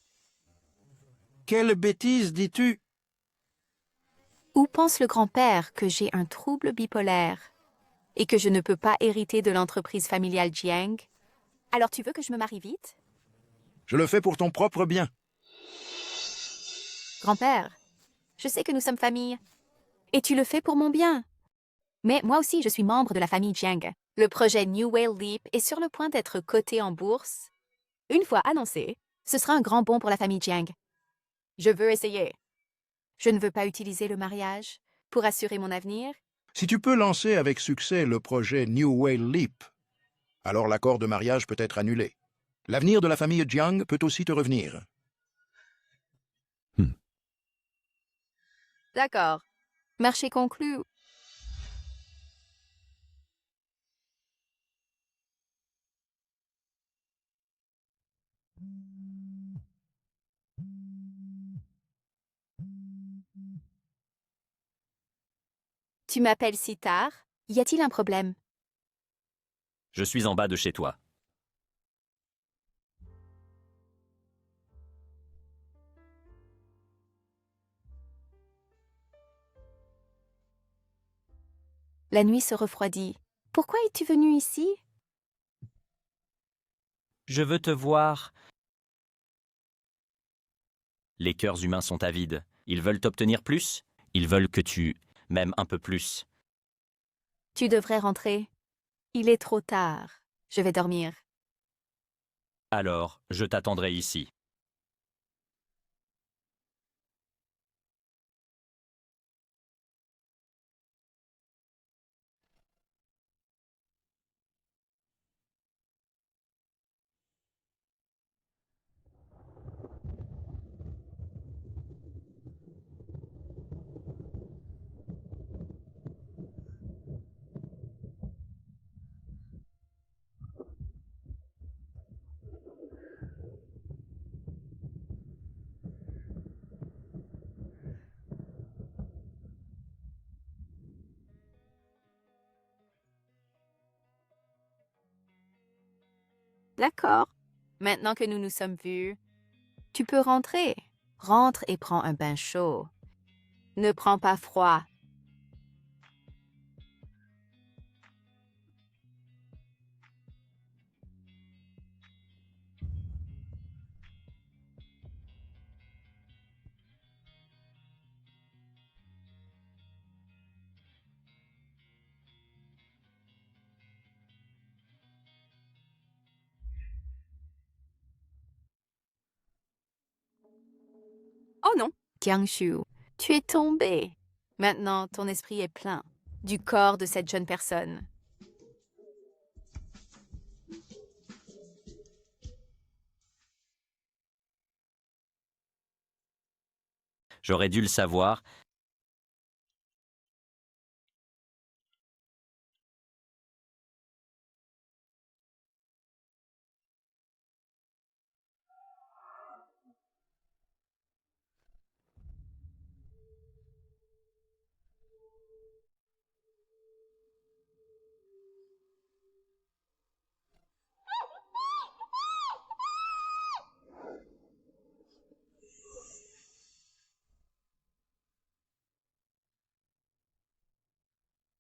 S16: Quelle bêtise dis-tu?
S2: Où pense le grand-père que j'ai un trouble bipolaire et que je ne peux pas hériter de l'entreprise familiale Jiang? Alors tu veux que je me marie vite?
S16: Je le fais pour ton propre bien.
S2: Grand-père, je sais que nous sommes famille, et tu le fais pour mon bien. Mais moi aussi, je suis membre de la famille Jiang. Le projet New Whale Leap est sur le point d'être coté en bourse. Une fois annoncé, ce sera un grand bond pour la famille Jiang. Je veux essayer. Je ne veux pas utiliser le mariage pour assurer mon avenir.
S16: Si tu peux lancer avec succès le projet New Whale Leap, alors l'accord de mariage peut être annulé. L'avenir de la famille Jiang peut aussi te revenir.
S2: D'accord. Marché conclu. Tu m'appelles si tard? Y a-t-il un problème?
S14: Je suis en bas de chez toi.
S2: La nuit se refroidit. Pourquoi es-tu venu ici?
S14: Je veux te voir. Les cœurs humains sont avides. Ils veulent obtenir plus. Ils veulent que tu m'aimes un peu plus.
S2: Tu devrais rentrer. Il est trop tard. Je vais dormir.
S14: Alors, je t'attendrai ici.
S2: D'accord. Maintenant que nous nous sommes vus, tu peux rentrer. Rentre et prends un bain chaud. Ne prends pas froid. Oh non, Jiangshu, tu es tombé. Maintenant, ton esprit est plein du corps de cette jeune personne.
S14: J'aurais dû le savoir.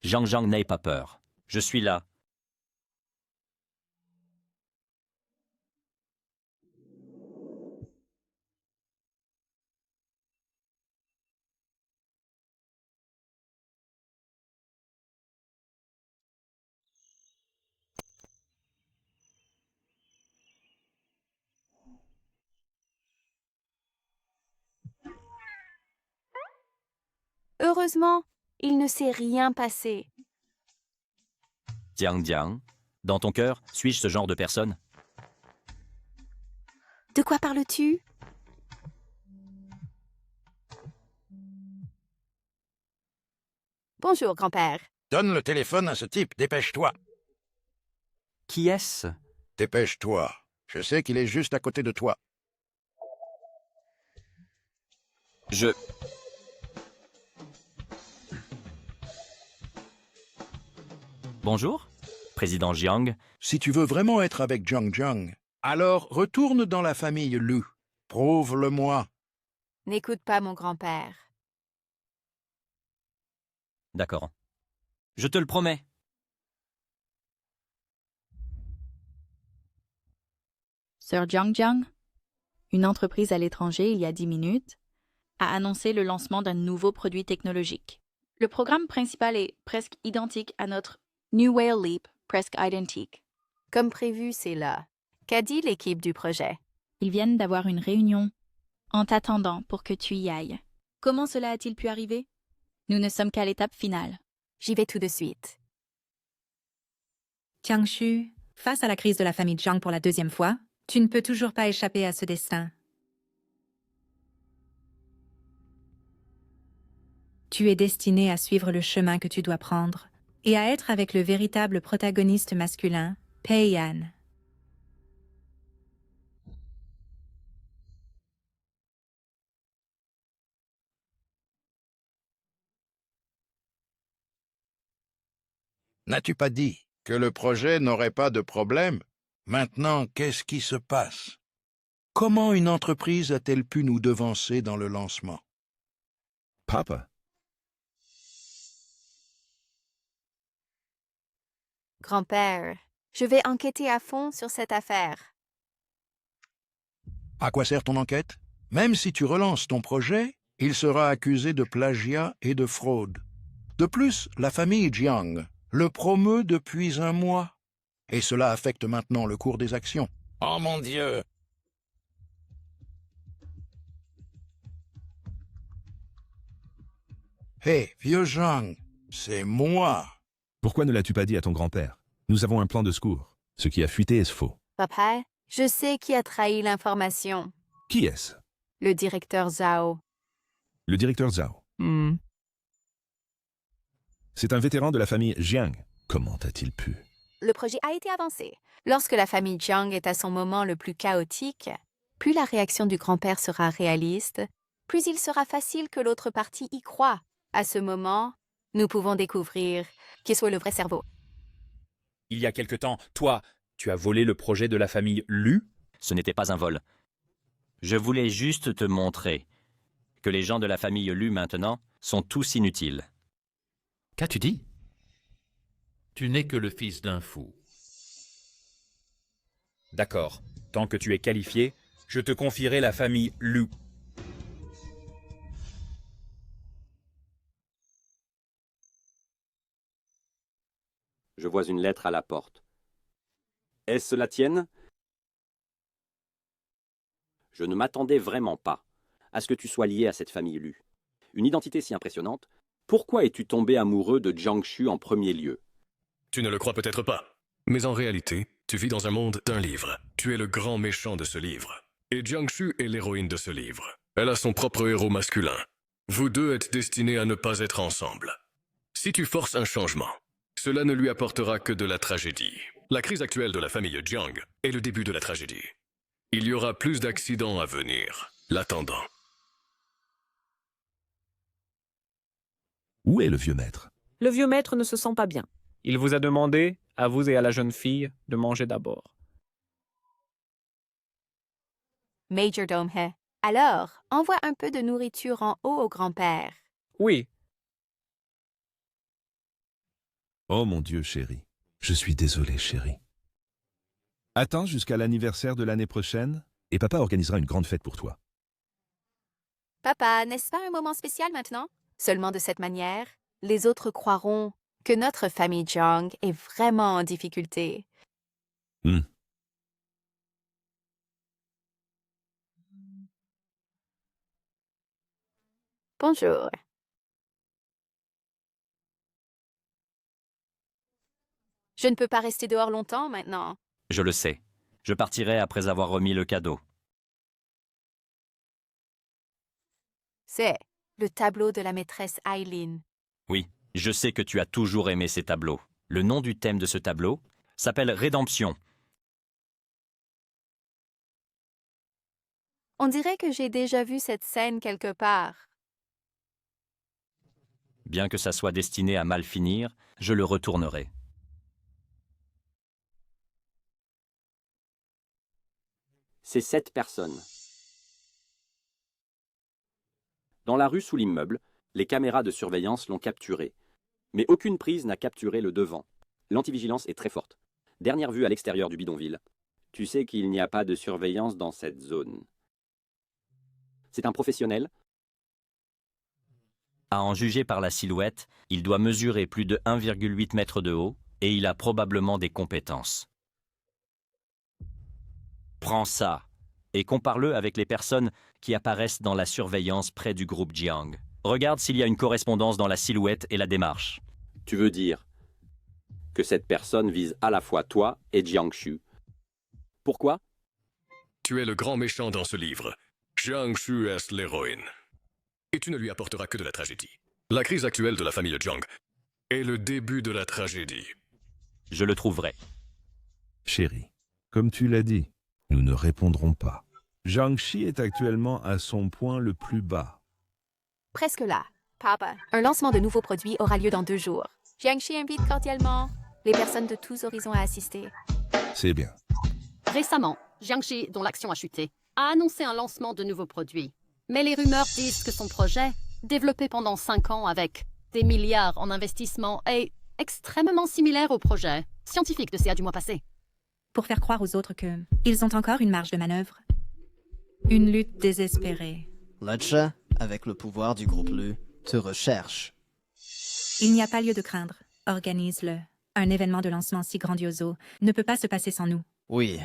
S14: Zhang n'aie pas peur. Je suis là.
S2: Heureusement, il ne s'est rien passé.
S14: Jiang, dans ton cœur, suis-je ce genre de personne?
S2: De quoi parles-tu? Bonjour, grand-père.
S16: Donne le téléphone à ce type, dépêche-toi.
S14: Qui est-ce?
S16: Dépêche-toi. Je sais qu'il est juste à côté de toi.
S14: Bonjour, président Jiang.
S16: Si tu veux vraiment être avec Jiang, alors retourne dans la famille Lu. Prouve-le-moi.
S2: N'écoute pas mon grand-père.
S14: D'accord. Je te le promets.
S20: Sir Jiang, une entreprise à l'étranger il y a 10 minutes, a annoncé le lancement d'un nouveau produit technologique. Le programme principal est presque identique à notre New Whale Leap, presque identique.
S2: Comme prévu, c'est là. Qu'a dit l'équipe du projet?
S20: Ils viennent d'avoir une réunion en t'attendant pour que tu y ailles. Comment cela a-t-il pu arriver? Nous ne sommes qu'à l'étape finale.
S2: J'y vais tout de suite.
S3: Jiangshu, face à la crise de la famille Jiang pour la 2e fois, tu ne peux toujours pas échapper à ce destin. Tu es destiné à suivre le chemin que tu dois prendre et à être avec le véritable protagoniste masculin, Pei Yan.
S16: N'as-tu pas dit que le projet n'aurait pas de problème? Maintenant, qu'est-ce qui se passe? Comment une entreprise a-t-elle pu nous devancer dans le lancement?
S6: Papa.
S2: Grand-père, je vais enquêter à fond sur cette affaire.
S16: À quoi sert ton enquête? Même si tu relances ton projet, il sera accusé de plagiat et de fraude. De plus, la famille Jiang le promeut depuis un mois. Et cela affecte maintenant le cours des actions.
S18: Oh mon Dieu!
S16: Hé, vieux Zhang, c'est moi.
S6: Pourquoi ne l'as-tu pas dit à ton grand-père? Nous avons un plan de secours. Ce qui a fuité est faux.
S2: Papa, je sais qui a trahi l'information.
S6: Qui est-ce?
S2: Le directeur Zhao.
S6: Le directeur Zhao. C'est un vétéran de la famille Jiang. Comment a-t-il pu?
S2: Le projet a été avancé. Lorsque la famille Jiang est à son moment le plus chaotique, plus la réaction du grand-père sera réaliste, plus il sera facile que l'autre partie y croie. À ce moment, nous pouvons découvrir qui soit le vrai cerveau.
S21: Il y a quelque temps, toi Tu as volé le projet de la famille Lu?
S14: Ce n'était pas un vol. Je voulais juste te montrer que les gens de la famille Lu maintenant sont tous inutiles.
S4: Qu'as-tu dit? Tu n'es que le fils d'un fou.
S21: D'accord. Tant que tu es qualifié, je te confierai la famille Lu.
S1: Je vois une lettre à la porte. Est-ce la tienne? Je ne m'attendais vraiment pas à ce que tu sois lié à cette famille Lu. Une identité si impressionnante, pourquoi es-tu tombé amoureux de Jiangsu en premier lieu?
S22: Tu ne le crois peut-être pas. Mais en réalité, tu vis dans un monde d'un livre. Tu es le grand méchant de ce livre. Et Jiangsu est l'héroïne de ce livre. Elle a son propre héros masculin. Vous deux êtes destinés à ne pas être ensemble. Si tu forces un changement, cela ne lui apportera que de la tragédie. La crise actuelle de la famille Jiang est le début de la tragédie. Il y aura plus d'accidents à venir, l'attendant.
S6: Où est le vieux maître?
S23: Le vieux maître ne se sent pas bien.
S11: Il vous a demandé, à vous et à la jeune fille, de manger d'abord.
S2: Majordome He. Alors, envoie un peu de nourriture en haut au grand-père.
S11: Oui.
S6: Oh mon Dieu, chérie. Je suis désolé, chérie. Attends jusqu'à l'anniversaire de l'année prochaine et papa organisera une grande fête pour toi.
S2: Papa, n'est-ce pas un moment spécial maintenant? Seulement de cette manière, les autres croiront que notre famille Jiang est vraiment en difficulté. Bonjour. Je ne peux pas rester dehors longtemps maintenant.
S14: Je le sais. Je partirai après avoir remis le cadeau.
S2: C'est le tableau de la maîtresse Aileen.
S14: Oui, je sais que tu as toujours aimé ces tableaux. Le nom du thème de ce tableau s'appelle Rédemption.
S2: On dirait que j'ai déjà vu cette scène quelque part.
S14: Bien que ça soit destiné à mal finir, je le retournerai.
S1: C'est 7 personnes. Dans la rue sous l'immeuble, les caméras de surveillance l'ont capturé. Mais aucune prise n'a capturé le devant. L'antivigilance est très forte. Dernière vue à l'extérieur du bidonville. Tu sais qu'il n'y a pas de surveillance dans cette zone. C'est un professionnel.
S14: À en juger par la silhouette, il doit mesurer plus de 1,8 mètres de haut et il a probablement des compétences. Prends ça et compare-le avec les personnes qui apparaissent dans la surveillance près du groupe Jiang. Regarde s'il y a une correspondance dans la silhouette et la démarche.
S1: Tu veux dire que cette personne vise à la fois toi et Jiangsu. Pourquoi?
S22: Tu es le grand méchant dans ce livre. Jiangsu est l'héroïne. Et tu ne lui apporteras que de la tragédie. La crise actuelle de la famille Jiang est le début de la tragédie.
S14: Je le trouverai.
S6: Chérie, comme tu l'as dit, nous ne répondrons pas. Jiangxi est actuellement à son point le plus bas.
S2: Presque là. Papa, un lancement de nouveaux produits aura lieu dans 2 jours. Jiangxi invite cordialement les personnes de tous horizons à assister.
S6: C'est bien.
S24: Récemment, Jiangxi, dont l'action a chuté, a annoncé un lancement de nouveaux produits. Mais les rumeurs disent que son projet, développé pendant 5 ans avec des milliards en investissement, est extrêmement similaire au projet scientifique de CA du mois passé.
S3: Pour faire croire aux autres qu'ils ont encore une marge de manœuvre. Une lutte désespérée.
S8: Lutcha, avec le pouvoir du groupe Lu, te recherche.
S3: Il n'y a pas lieu de craindre. Organise-le. Un événement de lancement si grandioso ne peut pas se passer sans nous.
S8: Oui.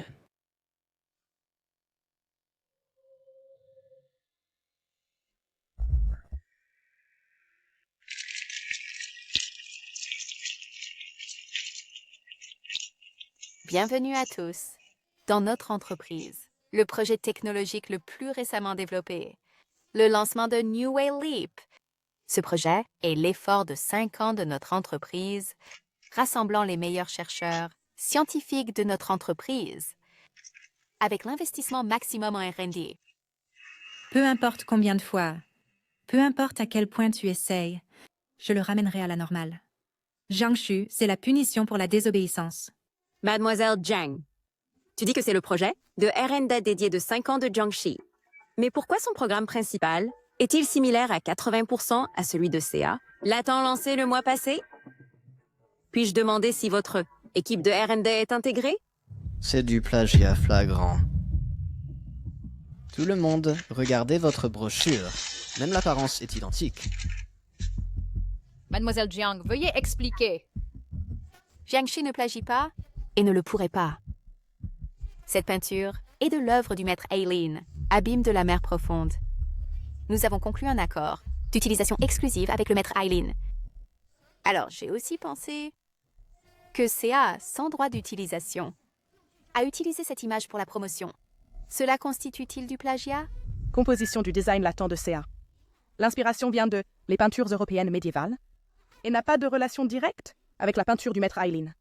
S2: Bienvenue à tous dans notre entreprise, le projet technologique le plus récemment développé, le lancement de New Way Leap. Ce projet est l'effort de 5 ans de notre entreprise, rassemblant les meilleurs chercheurs scientifiques de notre entreprise, avec l'investissement maximum en R&D.
S3: Peu importe combien de fois, peu importe à quel point tu essayes, je le ramènerai à la normale. Jiangxu, c'est la punition pour la désobéissance.
S5: Mademoiselle Zhang, tu dis que c'est le projet de R&D dédié de 5 ans de Jiangxi. Mais pourquoi son programme principal est-il similaire à 80% à celui de CA, l'a-t-on lancé le mois passé? Puis-je demander si votre équipe de R&D est intégrée?
S8: C'est du plagiat flagrant. Tout le monde, regardez votre brochure. Même l'apparence est identique.
S7: Mademoiselle Jiang, veuillez expliquer.
S2: Jiangxi ne plagie pas et ne le pourrait pas. Cette peinture est de l'œuvre du maître Aileen, Abîme de la mer profonde. Nous avons conclu un accord d'utilisation exclusive avec le maître Aileen. Alors, j'ai aussi pensé que CA, sans droit d'utilisation, a utilisé cette image pour la promotion. Cela constitue-t-il du plagiat?
S9: Composition du design latent de CA. L'inspiration vient de les peintures européennes médiévales et n'a pas de relation directe avec la peinture du maître Aileen.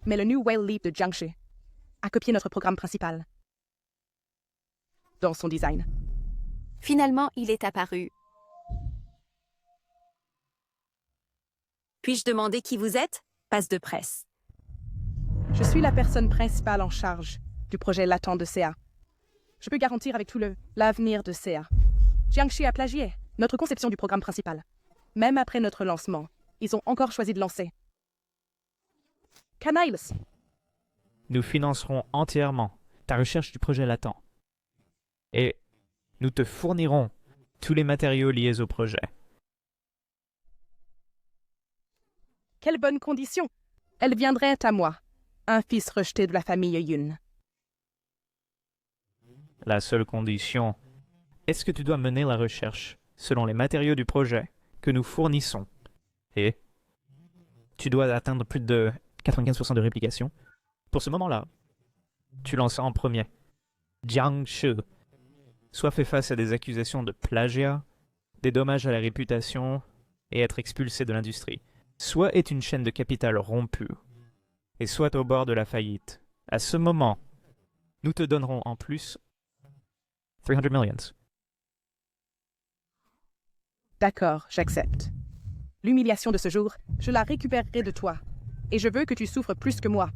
S9: Mais le New Whale Leap de Jiangxi a copié notre programme principal dans son design.
S2: Finalement, il est apparu.
S5: Puis-je demander qui vous êtes? Passe de presse.
S9: Je suis la personne principale en charge du projet latent de CA. Je peux garantir avec tout l'avenir de CA. Jiangxi a plagié notre conception du programme principal. Même après notre lancement, ils ont encore choisi de lancer. Caniles.
S13: Nous financerons entièrement ta recherche du projet latent. Et nous te fournirons tous les matériaux liés au projet.
S9: Quelle bonne condition! Elle viendrait à moi, un fils rejeté de la famille Yun.
S13: La seule condition est que tu dois mener la recherche selon les matériaux du projet que nous fournissons. Et tu dois atteindre plus de 95% de réplication. Pour ce moment-là, tu lances en premier. Jiangxi soit fait face à des accusations de plagiat, des dommages à la réputation et être expulsé de l'industrie. Soit est une chaîne de capital rompue, et soit au bord de la faillite. À ce moment, nous te donnerons en plus 300 millions.
S9: D'accord, j'accepte. L'humiliation de ce jour, je la récupérerai de toi. Et je veux que tu souffres plus que moi.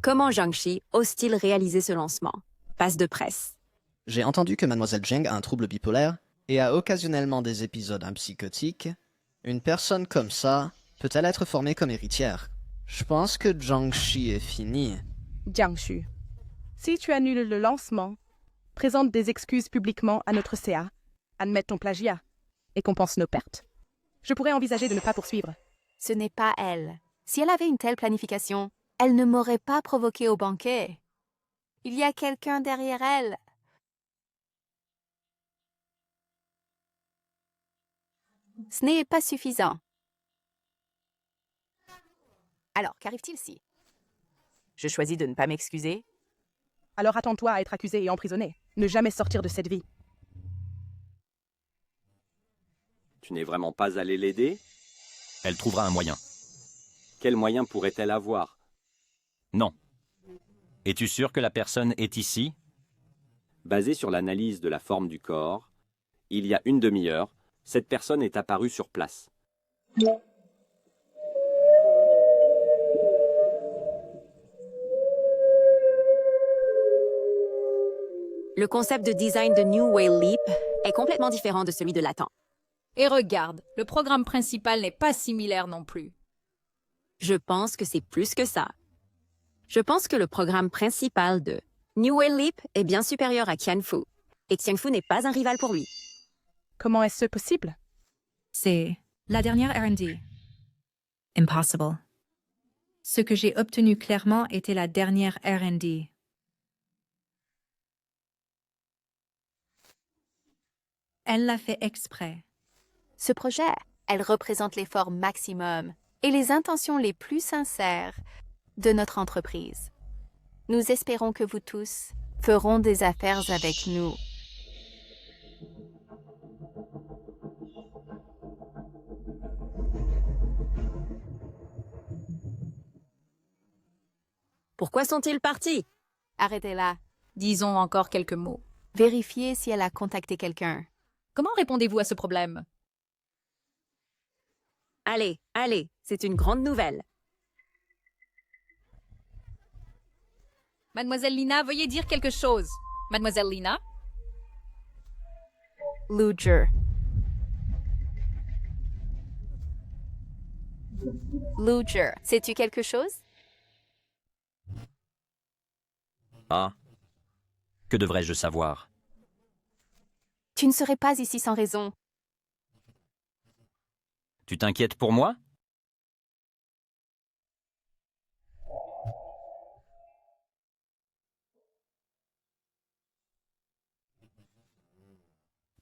S5: Comment Jiangxi ose-t-il réaliser ce lancement? Passe de presse.
S8: J'ai entendu que Mademoiselle Zhang a un trouble bipolaire et a occasionnellement des épisodes psychotiques. Une personne comme ça peut-elle être formée comme héritière? Je pense que Jiangxi est fini.
S9: Jiangxi, si tu annules le lancement, présente des excuses publiquement à notre CA, admette ton plagiat et compense nos pertes. Je pourrais envisager de ne pas poursuivre.
S2: Ce n'est pas elle. Si elle avait une telle planification, elle ne m'aurait pas provoqué au banquet. Il y a quelqu'un derrière elle. Ce n'est pas suffisant. Alors, qu'arrive-t-il si je choisis de ne pas m'excuser?
S9: Alors attends-toi à être accusé et emprisonné. Ne jamais sortir de cette vie.
S1: Tu n'es vraiment pas allé l'aider?
S14: Elle trouvera un moyen.
S1: Quel moyen pourrait-elle avoir?
S14: Non. Es-tu sûr que la personne est ici?
S1: Basé sur l'analyse de la forme du corps, il y a une demi-heure, cette personne est apparue sur place.
S5: Le concept de design de New Whale Leap est complètement différent de celui de latent.
S7: Et regarde, le programme principal n'est pas similaire non plus.
S5: Je pense que c'est plus que ça. Je pense que le programme principal de New Whale Leap est bien supérieur à Qianfu, et Qianfu n'est pas un rival pour lui.
S9: Comment est-ce possible?
S3: C'est la dernière R&D. Impossible. Ce que j'ai obtenu clairement était la dernière R&D. Elle l'a fait exprès.
S2: Ce projet, elle représente l'effort maximum et les intentions les plus sincères de notre entreprise. Nous espérons que vous tous feront des affaires avec nous.
S5: Pourquoi sont-ils partis?
S2: Arrêtez-la.
S7: Disons encore quelques mots.
S2: Vérifiez si elle a contacté quelqu'un.
S7: Comment répondez-vous à ce problème?
S5: Allez, allez, c'est une grande nouvelle.
S7: Mademoiselle Lina, veuillez dire quelque chose. Mademoiselle Lina?
S2: Luger. Luger, sais-tu quelque chose?
S14: Ah. Que devrais-je savoir?
S2: Tu ne serais pas ici sans raison.
S14: Tu t'inquiètes pour moi?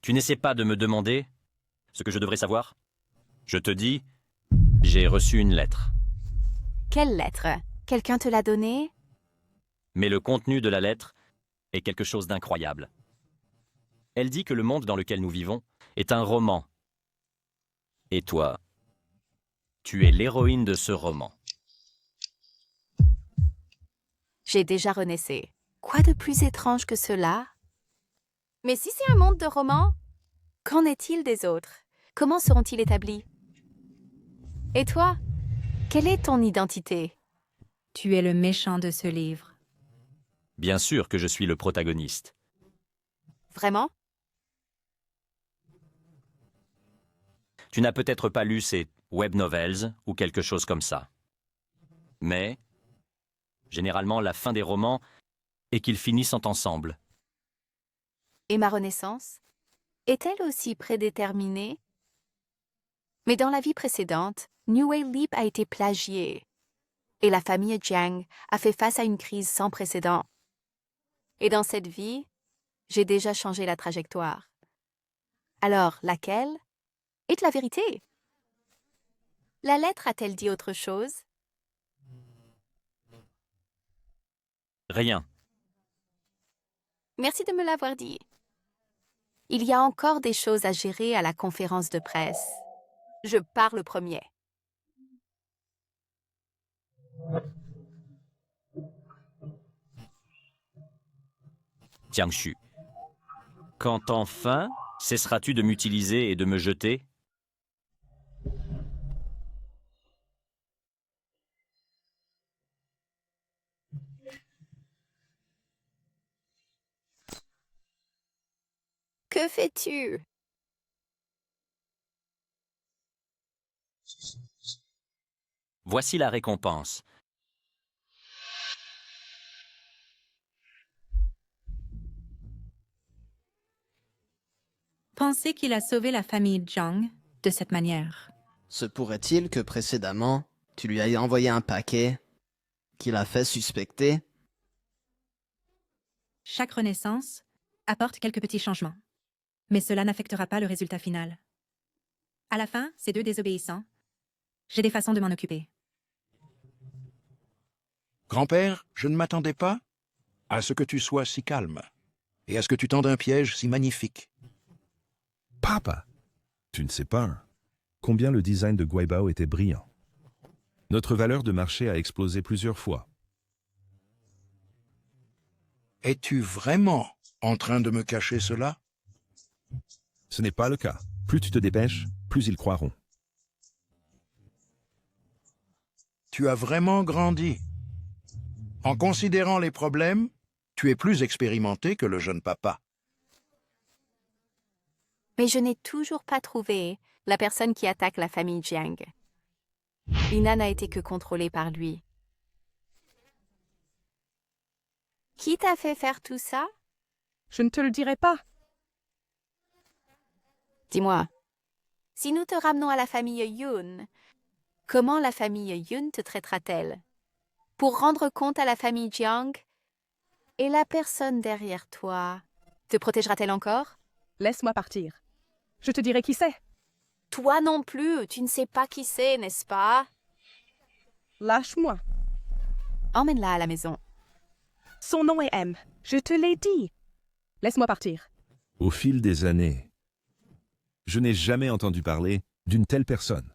S14: Tu n'essaies pas de me demander ce que je devrais savoir? Je te dis, j'ai reçu une lettre.
S2: Quelle lettre? Quelqu'un te l'a donnée?
S14: Mais le contenu de la lettre est quelque chose d'incroyable. Elle dit que le monde dans lequel nous vivons est un roman. Et toi, tu es l'héroïne de ce roman.
S2: J'ai déjà renaissé. Quoi de plus étrange que cela? Mais si c'est un monde de romans, qu'en est-il des autres? Comment seront-ils établis? Et toi? Quelle est ton identité?
S3: Tu es le méchant de ce livre.
S14: Bien sûr que je suis le protagoniste.
S2: Vraiment?
S14: Tu n'as peut-être pas lu ces web novels ou quelque chose comme ça. Mais, généralement, la fin des romans est qu'ils finissent ensemble.
S2: Et ma renaissance? Est-elle aussi prédéterminée? Mais dans la vie précédente, New Way Leap a été plagié. Et la famille Jiang a fait face à une crise sans précédent. Et dans cette vie, j'ai déjà changé la trajectoire. Alors, laquelle est la vérité? La lettre a-t-elle dit autre chose?
S14: Rien.
S2: Merci de me l'avoir dit. Il y a encore des choses à gérer à la conférence de presse. Je pars le premier.
S14: Jiangshu, quand enfin cesseras-tu de m'utiliser et de me jeter?
S2: Que fais-tu?
S14: Voici la récompense.
S3: Pensez qu'il a sauvé la famille Zhang de cette manière.
S8: Se pourrait-il que précédemment, tu lui aies envoyé un paquet qu'il a fait suspecter?
S3: Chaque renaissance apporte quelques petits changements, mais cela n'affectera pas le résultat final. À la fin, ces deux désobéissants, j'ai des façons de m'en occuper.
S16: Grand-père, je ne m'attendais pas à ce que tu sois si calme et à ce que tu tendes un piège si magnifique.
S6: Papa, tu ne sais pas combien le design de Guaibao était brillant. Notre valeur de marché a explosé plusieurs fois.
S16: Es-tu vraiment en train de me cacher cela?
S6: Ce n'est pas le cas. Plus tu te dépêches, plus ils croiront.
S16: Tu as vraiment grandi. En considérant les problèmes, tu es plus expérimenté que le jeune papa.
S2: Mais je n'ai toujours pas trouvé la personne qui attaque la famille Jiang. Lina n'a été que contrôlée par lui. Qui t'a fait faire tout ça?
S9: Je ne te le dirai pas.
S2: Dis-moi, si nous te ramenons à la famille Yun, comment la famille Yun te traitera-t-elle? Pour rendre compte à la famille Jiang? Et la personne derrière toi, te protégera-t-elle encore?
S9: Laisse-moi partir. Je te dirai qui c'est.
S2: Toi non plus, tu ne sais pas qui c'est, n'est-ce pas?
S9: Lâche-moi.
S2: Emmène-la à la maison.
S9: Son nom est M. Je te l'ai dit. Laisse-moi partir.
S6: Au fil des années, je n'ai jamais entendu parler d'une telle personne.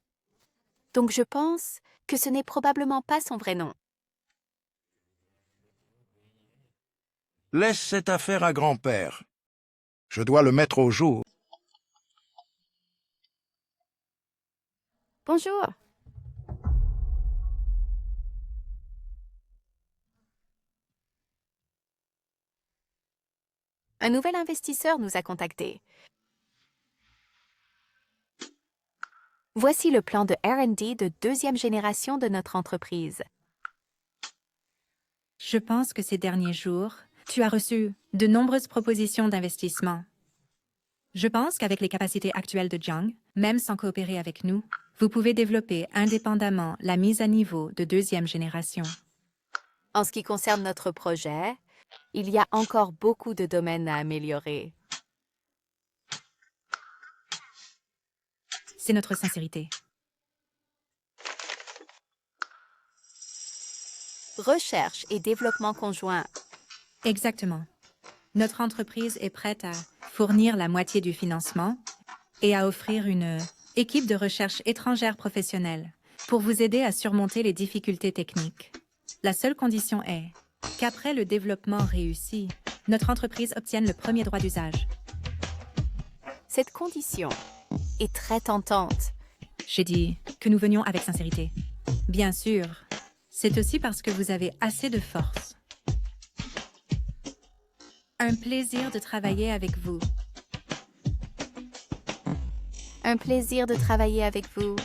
S2: Donc je pense que ce n'est probablement pas son vrai nom.
S16: Laisse cette affaire à grand-père. Je dois le mettre au jour.
S2: Bonjour. Un nouvel investisseur nous a contactés. Voici le plan de R&D de 2e génération de notre entreprise.
S3: Je pense que ces derniers jours, tu as reçu de nombreuses propositions d'investissement. Je pense qu'avec les capacités actuelles de Jiang, même sans coopérer avec nous, vous pouvez développer indépendamment la mise à niveau de 2e génération.
S2: En ce qui concerne notre projet, il y a encore beaucoup de domaines à améliorer.
S3: C'est notre sincérité.
S2: Recherche et développement conjoint.
S3: Exactement. Notre entreprise est prête à fournir la moitié du financement et à offrir une équipe de recherche étrangère professionnelle pour vous aider à surmonter les difficultés techniques. La seule condition est qu'après le développement réussi, notre entreprise obtienne le premier droit d'usage.
S2: Cette condition est très tentante.
S3: J'ai dit que nous venions avec sincérité. Bien sûr, c'est aussi parce que vous avez assez de force. Un plaisir de travailler avec vous.
S2: Un plaisir de travailler avec vous.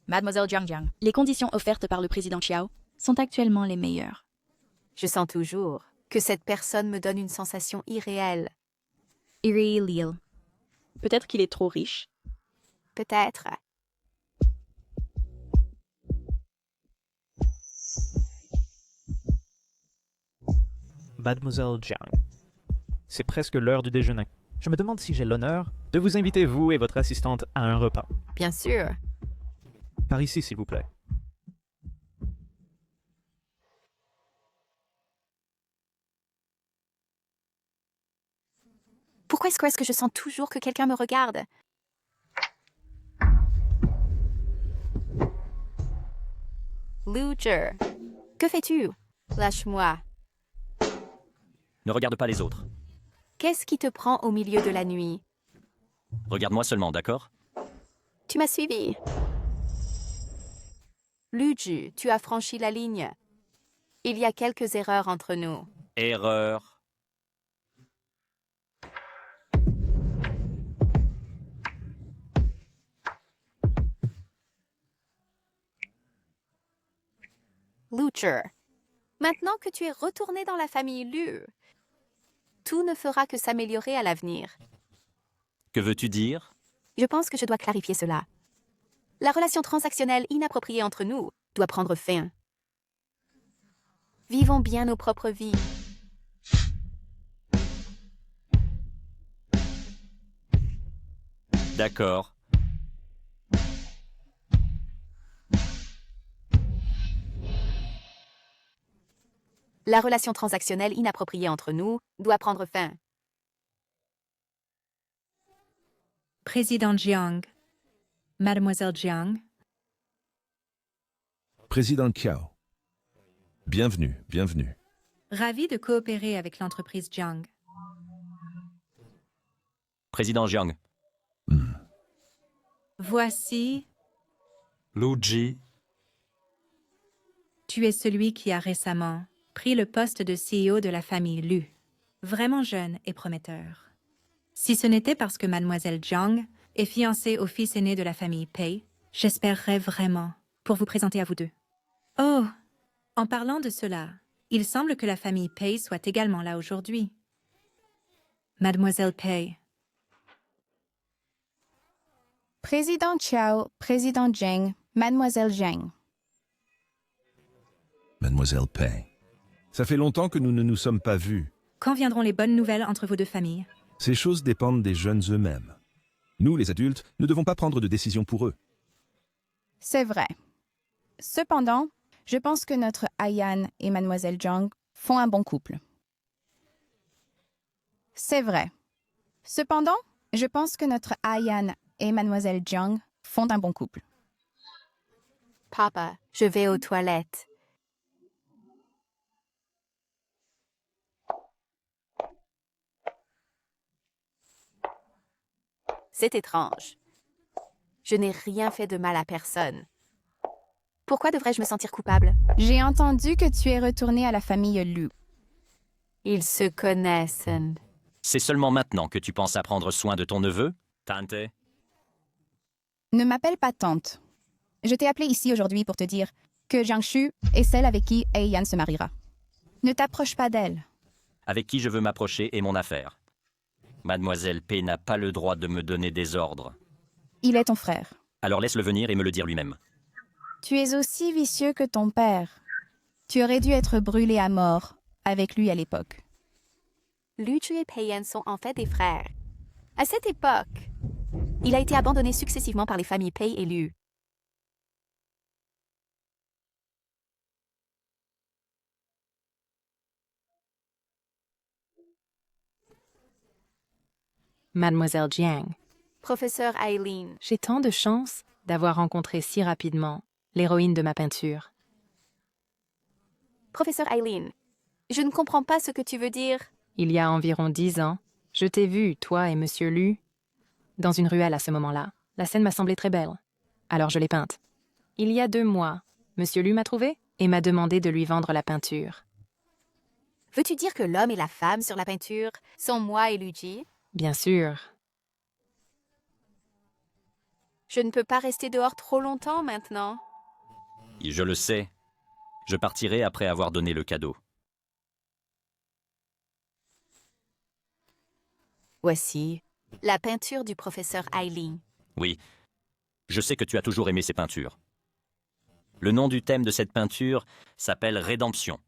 S20: Mademoiselle Jiang, les conditions offertes par le président Xiao sont actuellement les meilleures.
S2: Je sens toujours que cette personne me donne une sensation irréelle.
S20: Irréelle. Peut-être qu'il est trop riche.
S2: Peut-être.
S13: Mademoiselle Jiang. C'est presque l'heure du déjeuner. Je me demande si j'ai l'honneur de vous inviter, vous et votre assistante, à un repas.
S2: Bien sûr.
S13: Par ici, s'il vous plaît.
S2: Pourquoi est-ce que je sens toujours que quelqu'un me regarde? Luger, que fais-tu? Lâche-moi.
S14: Ne regarde pas les autres.
S2: Qu'est-ce qui te prend au milieu de la nuit?
S14: Regarde-moi seulement, d'accord?
S2: Tu m'as suivi. Luju, tu as franchi la ligne. Il y a quelques erreurs entre nous.
S14: Erreur.
S2: Lucher, maintenant que tu es retourné dans la famille Lu, tout ne fera que s'améliorer à l'avenir.
S14: Que veux-tu dire?
S2: Je pense que je dois clarifier cela. La relation transactionnelle inappropriée entre nous doit prendre fin. Vivons bien nos propres vies.
S14: D'accord.
S2: La relation transactionnelle inappropriée entre nous doit prendre fin.
S3: Président Jiang. Mademoiselle Jiang.
S6: Président Qiao. Bienvenue, bienvenue.
S3: Ravi de coopérer avec l'entreprise Jiang.
S14: Président Jiang.
S3: Voici,
S14: Luji.
S3: tu es celui qui a récemment pris le poste de CEO de la famille Lu. Vraiment jeune et prometteur. Si ce n'était parce que Mademoiselle Jiang est fiancée au fils aîné de la famille Pei, j'espérerais vraiment pour vous présenter à vous deux. Oh, en parlant de cela, il semble que la famille Pei soit également là aujourd'hui. Mademoiselle Pei.
S10: Président Qiao, Président Zheng, Mademoiselle Zheng.
S6: Mademoiselle Pei. Ça fait longtemps que nous ne nous sommes pas vus.
S3: Quand viendront les bonnes nouvelles entre vos deux familles?
S6: Ces choses dépendent des jeunes eux-mêmes. Nous, les adultes, ne devons pas prendre de décision pour eux.
S10: C'est vrai. Cependant, je pense que notre Ayan et Mademoiselle Zhang font un bon couple. C'est vrai. Cependant, je pense que notre Ayan et Mademoiselle Jiang font un bon couple.
S2: Papa, je vais aux toilettes. C'est étrange. Je n'ai rien fait de mal à personne. Pourquoi devrais-je me sentir coupable?
S10: J'ai entendu que tu es retourné à la famille Lu.
S2: Ils se connaissent.
S14: C'est seulement maintenant que tu penses à prendre soin de ton neveu, Tante?
S10: Ne m'appelle pas tante. Je t'ai appelé ici aujourd'hui pour te dire que Jiangshu est celle avec qui Heian se mariera. Ne t'approche pas d'elle.
S14: Avec qui je veux m'approcher est mon affaire. Mademoiselle P n'a pas le droit de me donner des ordres.
S10: Il est ton frère.
S14: Alors laisse-le venir et me le dire lui-même.
S10: Tu es aussi vicieux que ton père. Tu aurais dû être brûlé à mort avec lui à l'époque.
S2: Luju et Heian sont en fait des frères. À cette époque, il a été abandonné successivement par les familles Pei et Liu.
S12: Mademoiselle Jiang,
S2: Professeur Aileen,
S12: j'ai tant de chance d'avoir rencontré si rapidement l'héroïne de ma peinture.
S2: Professeur Aileen, je ne comprends pas ce que tu veux dire.
S12: Il y a environ 10 ans, je t'ai vu, toi et Monsieur Lu, dans une ruelle à ce moment-là. La scène m'a semblé très belle. Alors je l'ai peinte. Il y a 2 mois, Monsieur Lu m'a trouvé et m'a demandé de lui vendre la peinture.
S2: Veux-tu dire que l'homme et la femme sur la peinture sont moi et Luigi?
S12: Bien sûr.
S2: Je ne peux pas rester dehors trop longtemps maintenant.
S14: Je le sais. Je partirai après avoir donné le cadeau.
S2: Voici la peinture du professeur Aileen.
S14: Oui, je sais que tu as toujours aimé ces peintures. Le nom du thème de cette peinture s'appelle Rédemption.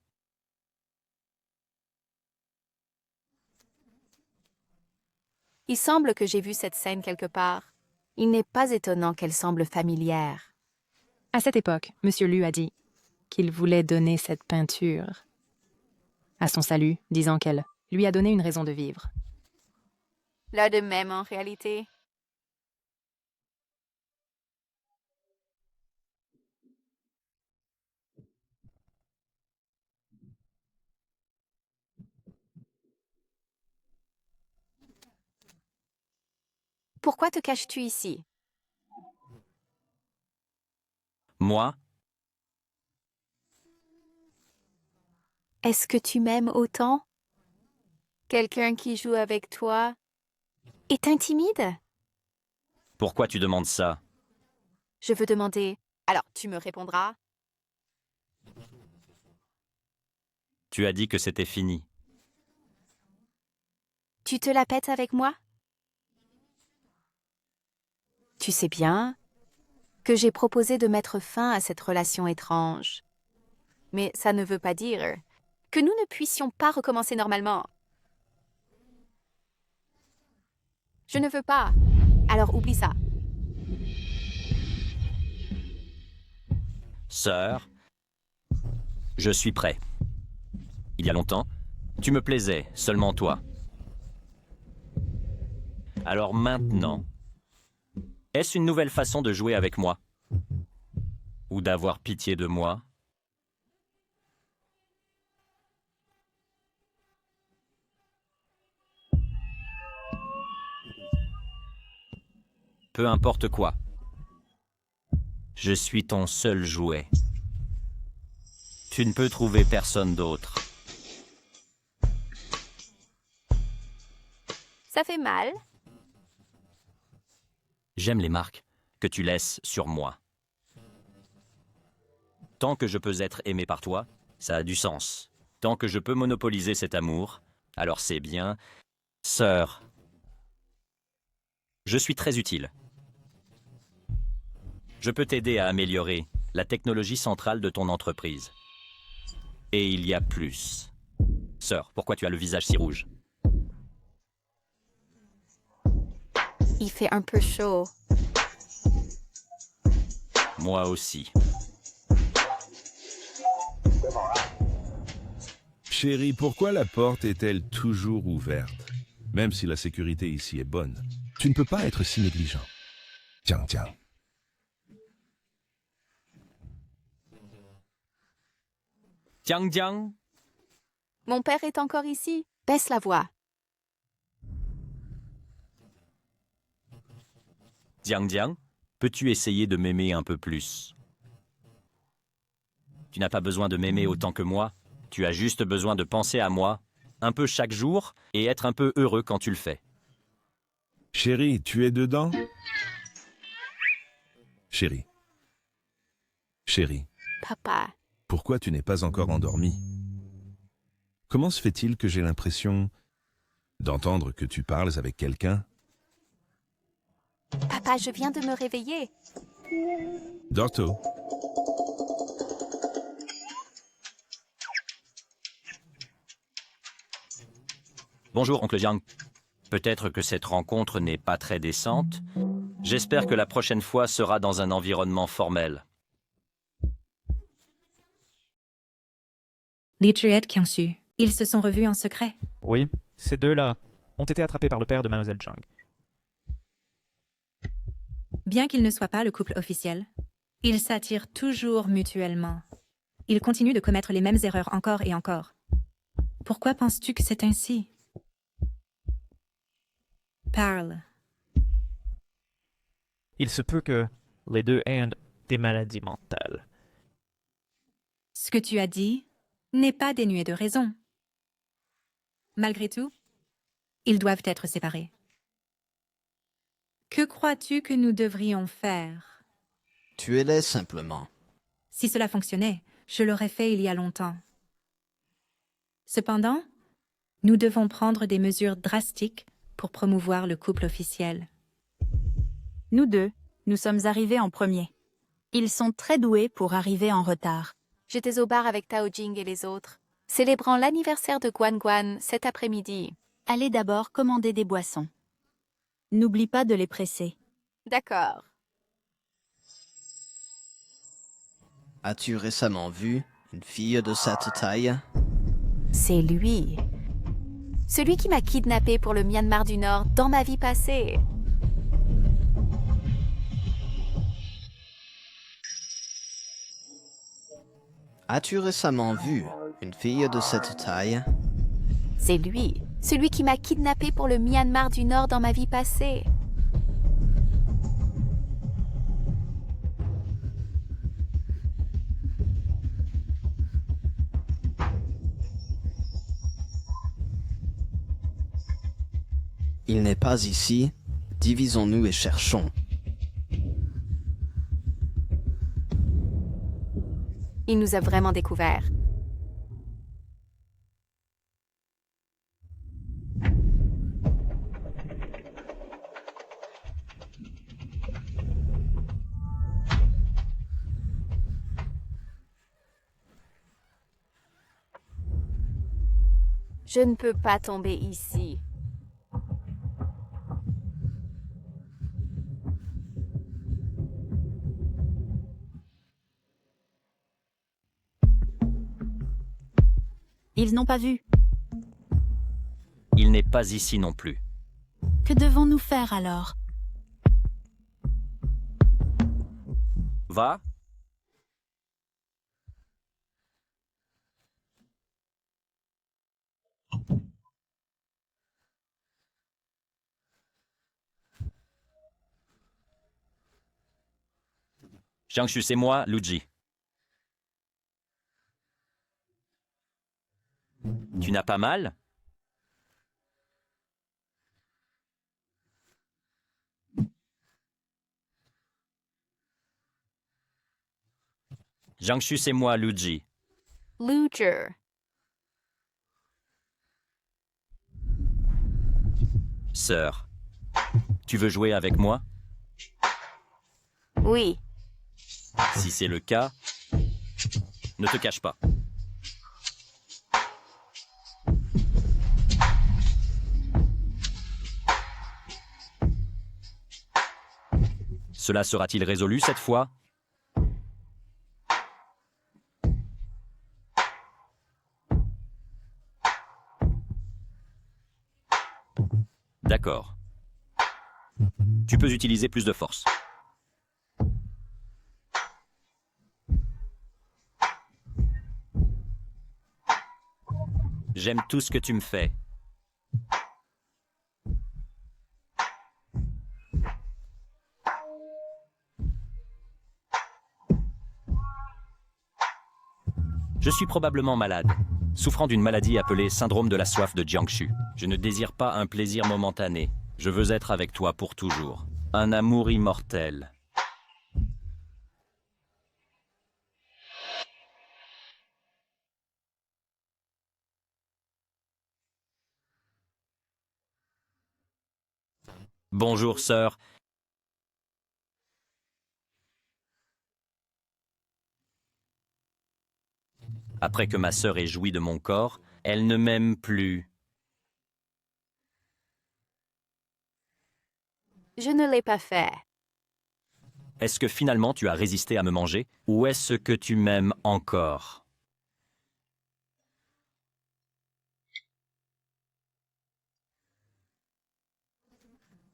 S2: Il semble que j'ai vu cette scène quelque part. Il n'est pas étonnant qu'elle semble familière.
S12: À cette époque, Monsieur Lu a dit qu'il voulait donner cette peinture à son salut, disant qu'elle lui a donné une raison de vivre.
S2: Là de même en réalité. Pourquoi te caches-tu ici?
S14: Moi?
S2: Est-ce que tu m'aimes autant? Quelqu'un qui joue avec toi est intimide?
S14: Pourquoi tu demandes ça?
S2: Je veux demander. Alors, tu me répondras.
S14: Tu as dit que c'était fini.
S2: Tu te la pètes avec moi? Tu sais bien que j'ai proposé de mettre fin à cette relation étrange. Mais ça ne veut pas dire que nous ne puissions pas recommencer normalement. Je ne veux pas. Alors oublie ça.
S14: Sœur, je suis prêt. Il y a longtemps, tu me plaisais, seulement toi. Alors maintenant, est-ce une nouvelle façon de jouer avec moi? Ou d'avoir pitié de moi? Peu importe quoi. Je suis ton seul jouet. Tu ne peux trouver personne d'autre.
S2: Ça fait mal?
S14: J'aime les marques que tu laisses sur moi. Tant que je peux être aimé par toi, ça a du sens. Tant que je peux monopoliser cet amour, alors c'est bien. Sœur, je suis très utile. Je peux t'aider à améliorer la technologie centrale de ton entreprise. Et il y a plus. Sœur, pourquoi tu as le visage si rouge?
S2: Il fait un peu chaud.
S14: Moi aussi.
S6: Chérie, pourquoi la porte est-elle toujours ouverte? Même si la sécurité ici est bonne, tu ne peux pas être si négligent. Tiens.
S14: Jiang.
S2: Mon père est encore ici. Baisse la voix.
S14: Jiang, peux-tu essayer de m'aimer un peu plus? Tu n'as pas besoin de m'aimer autant que moi. Tu as juste besoin de penser à moi, un peu chaque jour, et être un peu heureux quand tu le fais.
S6: Chérie, tu es dedans? Chérie. Chérie,
S2: Papa,
S6: pourquoi tu n'es pas encore endormie? Comment se fait-il que j'ai l'impression d'entendre que tu parles avec quelqu'un?
S2: papa, je viens de me réveiller.
S6: Dors tôt.
S14: Bonjour, oncle Jiang. Peut-être que cette rencontre n'est pas très décente. J'espère que la prochaine fois sera dans un environnement formel.
S3: Li Zhi et Qiangxu, ils se sont revus en secret.
S13: Oui, ces deux-là ont été attrapés par le père de Mademoiselle Zhang.
S3: Bien qu'ils ne soient pas le couple officiel, ils s'attirent toujours mutuellement. Ils continuent de commettre les mêmes erreurs encore et encore. Pourquoi penses-tu que c'est ainsi? Parle.
S13: Il se peut que les deux aient des maladies mentales.
S3: Ce que tu as dit n'est pas dénué de raison. Malgré tout, ils doivent être séparés. Que crois-tu que nous devrions faire?
S8: Tuez-les simplement.
S3: Si cela fonctionnait, je l'aurais fait il y a longtemps. Cependant, nous devons prendre des mesures drastiques pour promouvoir le couple officiel.
S20: Nous deux, nous sommes arrivés en premier. Ils sont très doués pour arriver en retard.
S2: J'étais au bar avec Tao Jing et les autres, célébrant l'anniversaire de Guan Guan cet après-midi.
S20: Allez d'abord commander des boissons. N'oublie pas de les presser.
S2: D'accord.
S8: As-tu récemment vu une fille de cette taille?
S2: C'est lui. Celui qui m'a kidnappé pour le Myanmar du Nord dans ma vie passée.
S8: As-tu récemment vu une fille de cette taille?
S2: C'est lui. Celui qui m'a kidnappé pour le Myanmar du Nord dans ma vie passée.
S8: Il n'est pas ici. Divisons-nous et cherchons.
S2: Il nous a vraiment découverts. Je ne peux pas tomber ici.
S20: Ils n'ont pas vu.
S14: Il n'est pas ici non plus.
S20: Que devons-nous faire alors?
S14: Va. Jiangxu, c'est moi, Luji. Tu n'as pas mal? Jiangxu, c'est moi, Luji.
S2: Luger.
S14: Sœur, tu veux jouer avec moi?
S2: Oui.
S14: Si c'est le cas, ne te cache pas. Cela sera-t-il résolu cette fois? D'accord. Tu peux utiliser plus de force. J'aime tout ce que tu me fais. Je suis probablement malade, souffrant d'une maladie appelée syndrome de la soif de Jiangsu. Je ne désire pas un plaisir momentané. Je veux être avec toi pour toujours. Un amour immortel. Bonjour, sœur. Après que ma sœur ait joui de mon corps, elle ne m'aime plus.
S2: Je ne l'ai pas fait.
S14: Est-ce que finalement tu as résisté à me manger, ou est-ce que tu m'aimes encore?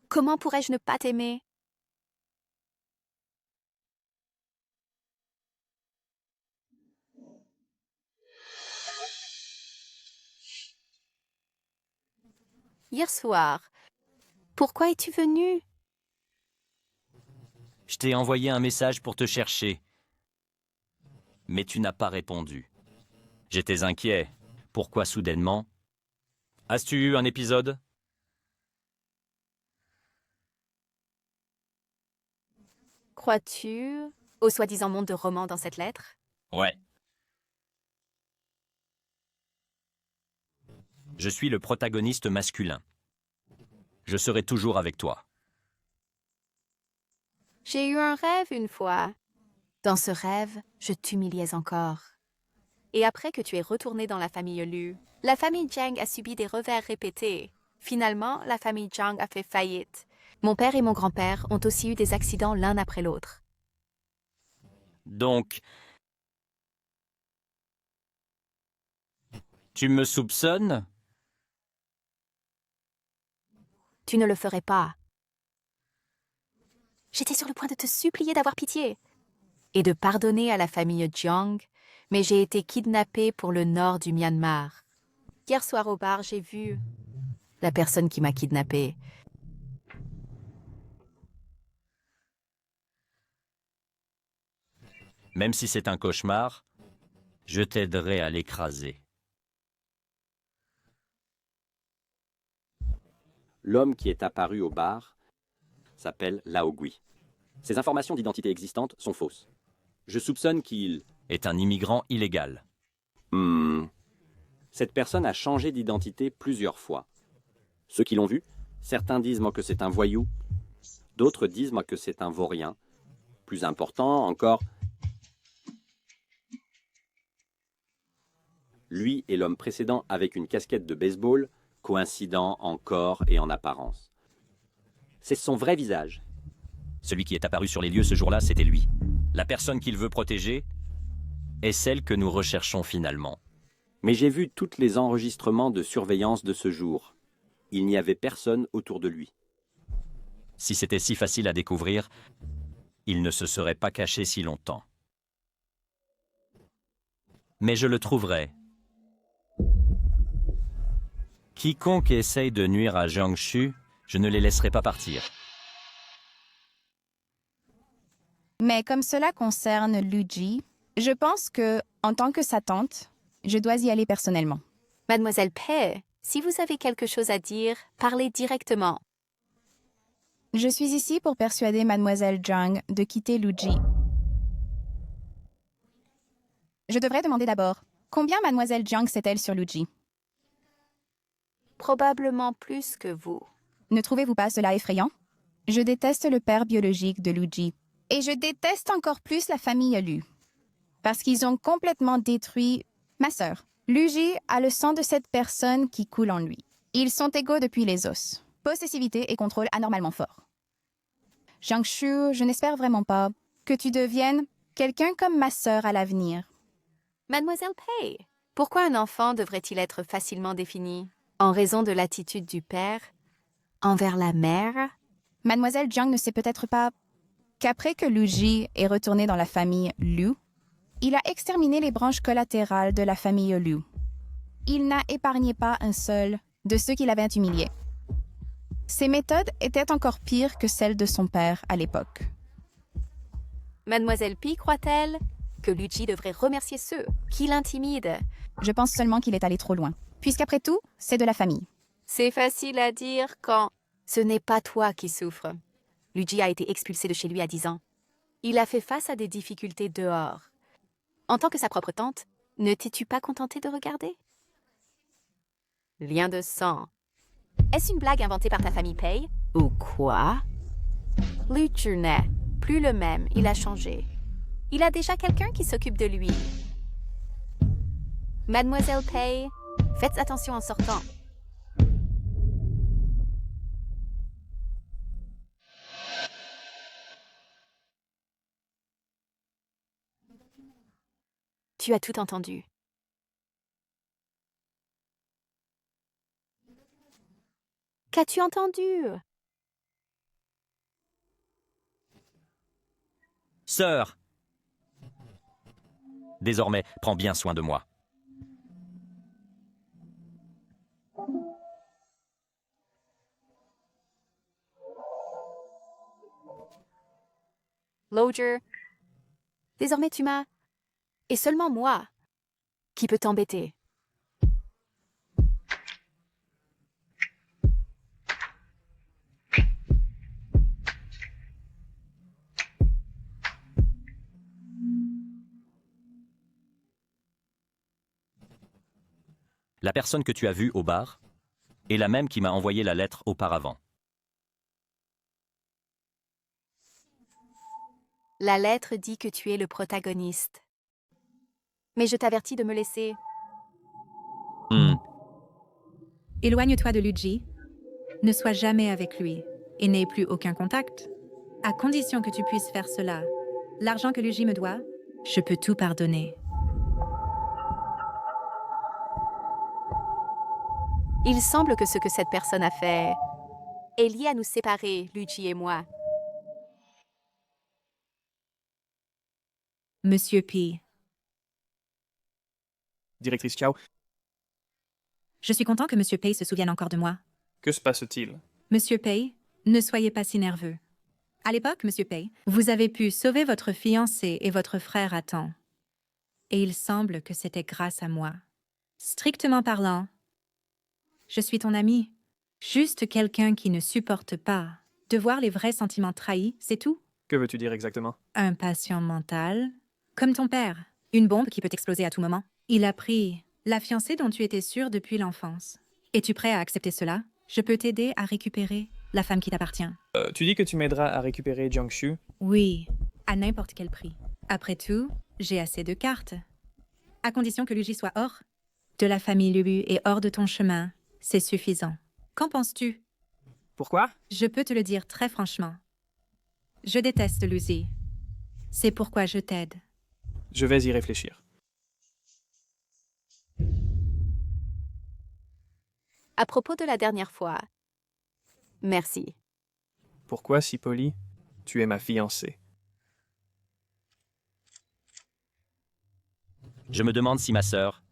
S2: Comment pourrais-je ne pas t'aimer? Hier soir, pourquoi es-tu venu?
S14: Je t'ai envoyé un message pour te chercher, mais tu n'as pas répondu. J'étais inquiet. Pourquoi soudainement? As-tu eu un épisode?
S2: Crois-tu au soi-disant monde de romans dans cette lettre?
S14: Ouais. Je suis le protagoniste masculin. Je serai toujours avec toi.
S2: J'ai eu un rêve une fois. Dans ce rêve, je t'humiliais encore. Et après que tu es retourné dans la famille Lu, la famille Zhang a subi des revers répétés. Finalement, la famille Zhang a fait faillite. Mon père et mon grand-père ont aussi eu des accidents l'un après l'autre.
S14: Donc, tu me soupçonnes?
S2: Tu ne le ferais pas. J'étais sur le point de te supplier d'avoir pitié et de pardonner à la famille Jiang, mais j'ai été kidnappée pour le nord du Myanmar. Hier soir au bar, j'ai vu la personne qui m'a kidnappée.
S14: Même si c'est un cauchemar, je t'aiderai à l'écraser.
S1: L'homme qui est apparu au bar s'appelle Lao Gui. Ces informations d'identité existantes sont fausses. Je soupçonne qu'il
S14: est un immigrant illégal.
S1: Cette personne a changé d'identité plusieurs fois. Ceux qui l'ont vu, certains disent moi que c'est un voyou, d'autres disent moi que c'est un vaurien. Plus important encore, lui et l'homme précédent avec une casquette de baseball, coïncident en corps et en apparence. C'est son vrai visage.
S14: Celui qui est apparu sur les lieux ce jour-là, c'était lui. La personne qu'il veut protéger est celle que nous recherchons finalement.
S1: Mais j'ai vu tous les enregistrements de surveillance de ce jour. Il n'y avait personne autour de lui.
S14: Si c'était si facile à découvrir, il ne se serait pas caché si longtemps. Mais je le trouverai. Quiconque essaye de nuire à Jiangsu, je ne les laisserai pas partir.
S10: Mais comme cela concerne Lu Ji, je pense que, en tant que sa tante, je dois y aller personnellement.
S2: Mademoiselle Pei, si vous avez quelque chose à dire, parlez directement.
S10: Je suis ici pour persuader Mademoiselle Zhang de quitter Lu Ji. Je devrais demander d'abord, combien Mademoiselle Zhang sait-elle sur Lu Ji?
S2: Probablement plus que vous.
S10: Ne trouvez-vous pas cela effrayant? Je déteste le père biologique de Lu Ji. Et je déteste encore plus la famille Lu. Parce qu'ils ont complètement détruit ma sœur. Lu Ji a le sang de cette personne qui coule en lui. Ils sont égaux depuis les os. Possessivité et contrôle anormalement fort. Jiangsu, je n'espère vraiment pas que tu deviennes quelqu'un comme ma sœur à l'avenir.
S2: Mademoiselle Pei, pourquoi un enfant devrait-il être facilement défini? En raison de l'attitude du père envers la mère?
S10: Mademoiselle Zhang ne sait peut-être pas qu'après que Lu Ji est retourné dans la famille Lu, il a exterminé les branches collatérales de la famille Lu. Il n'a épargné pas un seul de ceux qui l'avaient humilié. Ses méthodes étaient encore pires que celles de son père à l'époque.
S2: Mademoiselle Pi croit-elle que Luigi devrait remercier ceux qui l'intimident.
S10: Je pense seulement qu'il est allé trop loin. Puisqu'après tout, c'est de la famille.
S2: C'est facile à dire quand ce n'est pas toi qui souffres. Luigi a été expulsé de chez lui à 10 ans. Il a fait face à des difficultés dehors. En tant que sa propre tante, ne t'es-tu pas contentée de regarder? Lien de sang. Est-ce une blague inventée par ta famille Pay? Ou quoi? Luigi n'est plus le même, il a changé. Il a déjà quelqu'un qui s'occupe de lui. Mademoiselle Pay, faites attention en sortant. Tu as tout entendu. Qu'as-tu entendu?
S14: Sœur! Désormais, prends bien soin de moi.
S2: Lodger, désormais tu m'as... Et seulement moi qui peut t'embêter.
S14: La personne que tu as vue au bar est la même qui m'a envoyé la lettre auparavant.
S2: La lettre dit que tu es le protagoniste. Mais je t'avertis de me laisser.
S3: Éloigne-toi de Luigi. Ne sois jamais avec lui et n'aie plus aucun contact. À condition que tu puisses faire cela, l'argent que Luigi me doit, je peux tout pardonner.
S2: Il semble que ce que cette personne a fait est lié à nous séparer, Luigi et moi.
S3: Monsieur P.
S11: Directrice Chow,
S3: Je suis content que Monsieur Pay se souvienne encore de moi.
S11: que se passe-t-il?
S3: Monsieur Pay, ne soyez pas si nerveux. À l'époque, Monsieur Pay, vous avez pu sauver votre fiancé et votre frère à temps. Et il semble que c'était grâce à moi. Strictement parlant, je suis ton ami. Juste quelqu'un qui ne supporte pas de voir les vrais sentiments trahis, c'est tout.
S11: Que veux-tu dire exactement?
S3: Un patient mental, comme ton père. Une bombe qui peut exploser à tout moment. Il a pris la fiancée dont tu étais sûre depuis l'enfance. Es-tu prêt à accepter cela? Je peux t'aider à récupérer la femme qui t'appartient.
S11: Tu dis que tu m'aideras à récupérer Jiangshu?
S3: Oui, à n'importe quel prix. Après tout, j'ai assez de cartes. À condition que Luigi soit hors de la famille Lulu et hors de ton chemin, c'est suffisant. Qu'en penses-tu?
S11: Pourquoi?
S3: Je peux te le dire très franchement. Je déteste Lucy. C'est pourquoi je t'aide.
S11: Je vais y réfléchir.
S2: À propos de la dernière fois, merci.
S11: Pourquoi si poli? Tu es ma fiancée.
S14: Je me demande si ma sœur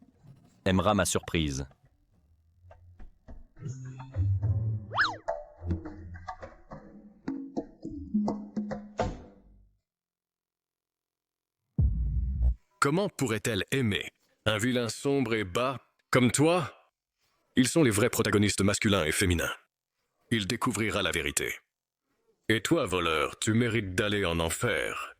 S14: aimera ma surprise.
S22: Comment pourrait-elle aimer un vilain sombre et bas comme toi? Ils sont les vrais protagonistes masculins et féminins. Il découvrira la vérité. Et toi, voleur, tu mérites d'aller en enfer.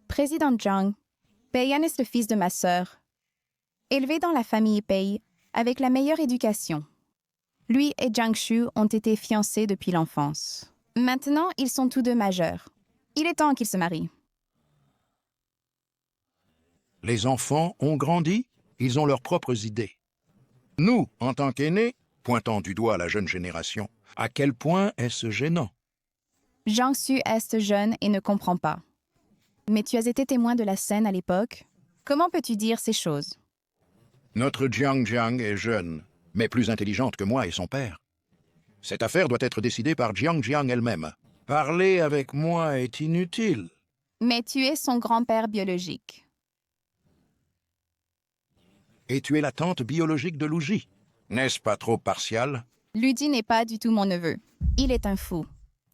S10: Président Zhang, Peiyan est le fils de ma sœur. Élevé dans la famille Pei, avec la meilleure éducation. Lui et Jiangshu ont été fiancés depuis l'enfance. Maintenant, ils sont tous deux majeurs. Il est temps qu'ils se marient.
S16: Les enfants ont grandi, ils ont leurs propres idées. Nous, en tant qu'aînés, pointant du doigt la jeune génération, à quel point est-ce gênant?
S10: Jiangshu est jeune et ne comprend pas. Mais tu as été témoin de la scène à l'époque. Comment peux-tu dire ces choses?
S16: Notre Jiang Jiang est jeune, mais plus intelligente que moi et son père. Cette affaire doit être décidée par Jiang Jiang elle-même. Parler avec moi est inutile.
S10: Mais tu es son grand-père biologique.
S16: Et tu es la tante biologique de Luigi. N'est-ce pas trop partial?
S10: Luigi n'est pas du tout mon neveu. Il est un fou.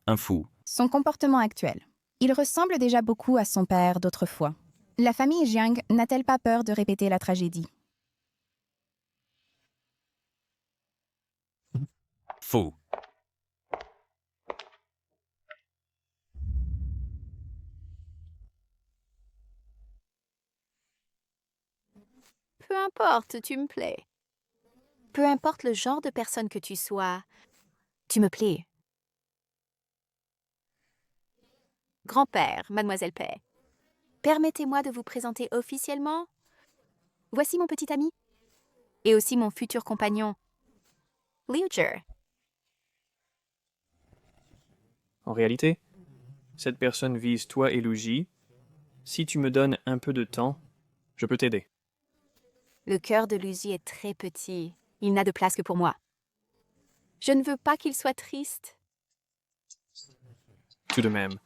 S14: Un fou.
S10: Son comportement actuel. Il ressemble déjà beaucoup à son père d'autrefois. La famille Jiang n'a-t-elle pas peur de répéter la tragédie?
S14: Faux.
S2: Peu importe, tu me plais. Peu importe le genre de personne que tu sois, tu me plais. Grand-père, mademoiselle Pei, permettez-moi de vous présenter officiellement. Voici mon petit ami. Et aussi mon futur compagnon, Liu Zhi.
S11: En réalité, cette personne vise toi et Luigi. Si tu me donnes un peu de temps, je peux t'aider.
S2: Le cœur de Luigi est très petit. Il n'a de place que pour moi. Je ne veux pas qu'il soit triste.
S11: Tout de même,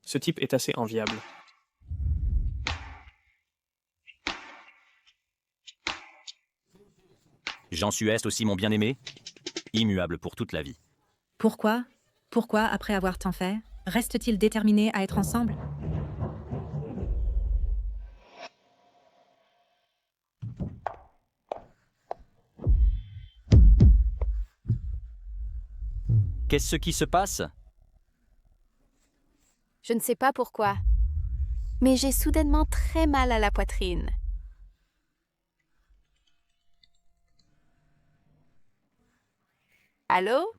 S11: ce type est assez enviable.
S14: Jean Su est aussi mon bien-aimé, immuable pour toute la vie.
S3: Pourquoi? Pourquoi, après avoir tant fait, reste-t-il déterminé à être ensemble?
S14: Qu'est-ce qui se passe?
S2: Je ne sais pas pourquoi, mais j'ai soudainement très mal à la poitrine. Allô?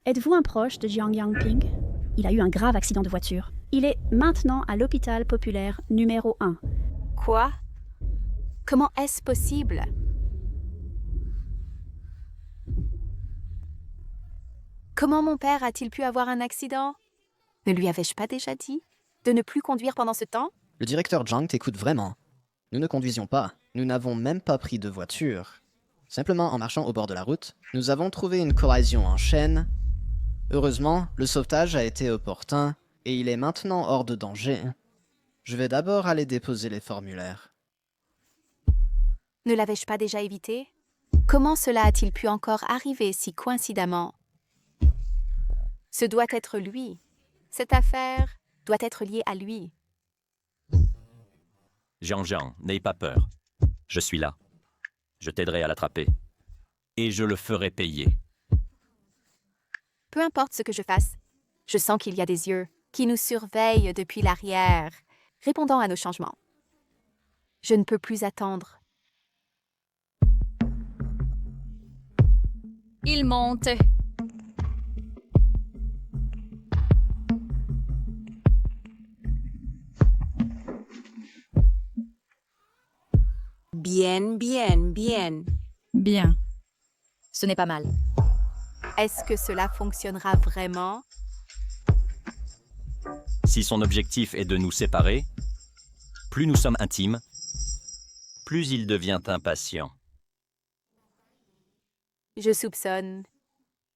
S15: Êtes-vous un proche de Jiang Yangping? Il a eu un grave accident de voiture. Il est maintenant à l'hôpital populaire numéro 1.
S2: Quoi? Comment est-ce possible? Comment mon père a-t-il pu avoir un accident? Ne lui avais-je pas déjà dit de ne plus conduire pendant ce temps?
S8: Le directeur Zhang t'écoute vraiment. Nous ne conduisions pas. Nous n'avons même pas pris de voiture. Simplement en marchant au bord de la route, nous avons trouvé une collision en chaîne. Heureusement, le sauvetage a été opportun et il est maintenant hors de danger. Je vais d'abord aller déposer les formulaires.
S2: Ne l'avais-je pas déjà évité? Comment cela a-t-il pu encore arriver si coïncidemment? Ce doit être lui. Cette affaire doit être liée à lui.
S14: Jean, n'aie pas peur. Je suis là. Je t'aiderai à l'attraper. Et je le ferai payer.
S2: Peu importe ce que je fasse, je sens qu'il y a des yeux qui nous surveillent depuis l'arrière, répondant à nos changements. Je ne peux plus attendre.
S7: Il monte.
S5: Bien.
S17: Bien. Ce n'est pas mal.
S2: Est-ce que cela fonctionnera vraiment?
S14: Si son objectif est de nous séparer, plus nous sommes intimes, plus il devient impatient.
S2: Je soupçonne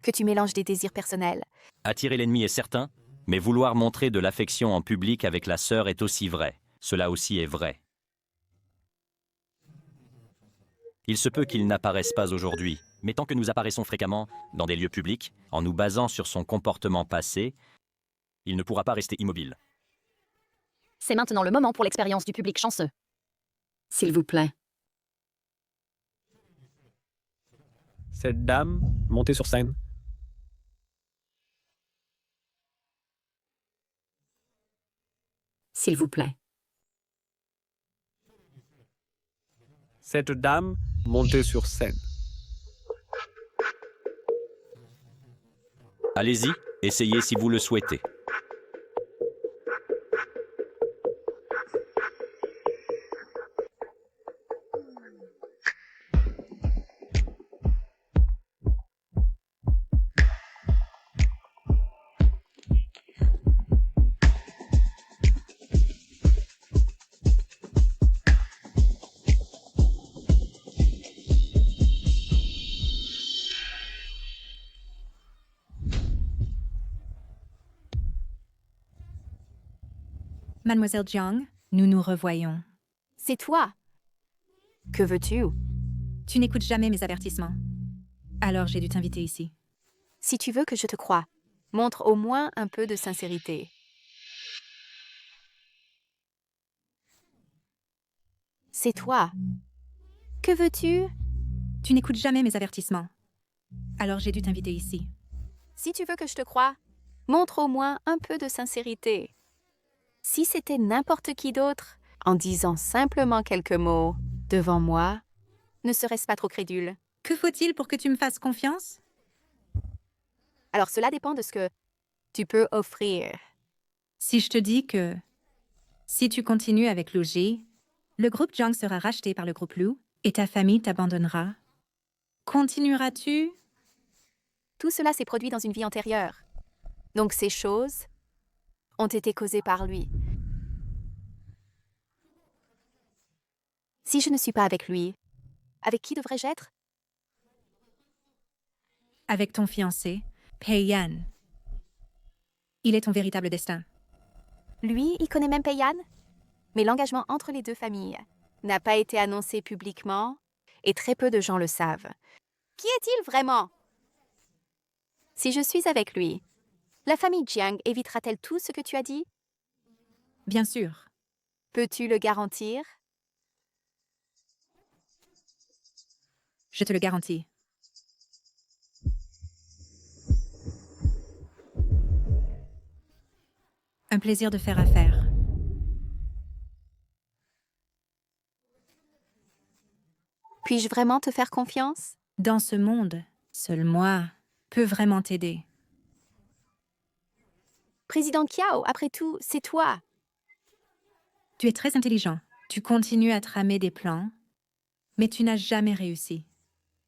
S2: que tu mélanges des désirs personnels.
S14: Attirer l'ennemi est certain, mais vouloir montrer de l'affection en public avec la sœur est aussi vrai. Cela aussi est vrai. Il se peut qu'il n'apparaisse pas aujourd'hui, mais tant que nous apparaissons fréquemment dans des lieux publics, en nous basant sur son comportement passé, il ne pourra pas rester immobile.
S24: C'est maintenant le moment pour l'expérience du public chanceux.
S5: S'il vous plaît.
S11: Cette dame, montez sur scène.
S5: S'il vous plaît.
S11: Cette dame, montez sur scène.
S14: Allez-y, essayez si vous le souhaitez.
S3: Mademoiselle Jiang, nous nous revoyons.
S2: C'est toi. Que veux-tu?
S3: Tu n'écoutes jamais mes avertissements. Alors j'ai dû t'inviter ici.
S2: Si tu veux que je te croie, montre au moins un peu de sincérité. C'est toi. Que veux-tu?
S3: Tu n'écoutes jamais mes avertissements. Alors j'ai dû t'inviter ici.
S2: Si tu veux que je te croie, montre au moins un peu de sincérité. Si c'était n'importe qui d'autre, en disant simplement quelques mots devant moi, ne serait-ce pas trop crédule?
S3: Que faut-il pour que tu me fasses confiance?
S2: Alors cela dépend de ce que tu peux offrir.
S3: Si je te dis que si tu continues avec Luigi, le groupe Jang sera racheté par le groupe Lu et ta famille t'abandonnera, continueras-tu?
S2: Tout cela s'est produit dans une vie antérieure. Donc ces choses ont été causées par lui. Si je ne suis pas avec lui, avec qui devrais-je être?
S3: Avec ton fiancé, Pei-Yan. Il est ton véritable destin.
S2: Lui, il connaît même Pei-Yan? Mais l'engagement entre les deux familles n'a pas été annoncé publiquement et très peu de gens le savent. Qui est-il vraiment? Si je suis avec lui, la famille Jiang évitera-t-elle tout ce que tu as dit?
S3: Bien sûr.
S2: Peux-tu le garantir?
S3: Je te le garantis. Un plaisir de faire affaire.
S2: Puis-je vraiment te faire confiance?
S3: Dans ce monde, seul moi peut vraiment t'aider.
S2: Président Kiao, après tout, c'est toi.
S3: Tu es très intelligent. Tu continues à tramer des plans, mais tu n'as jamais réussi.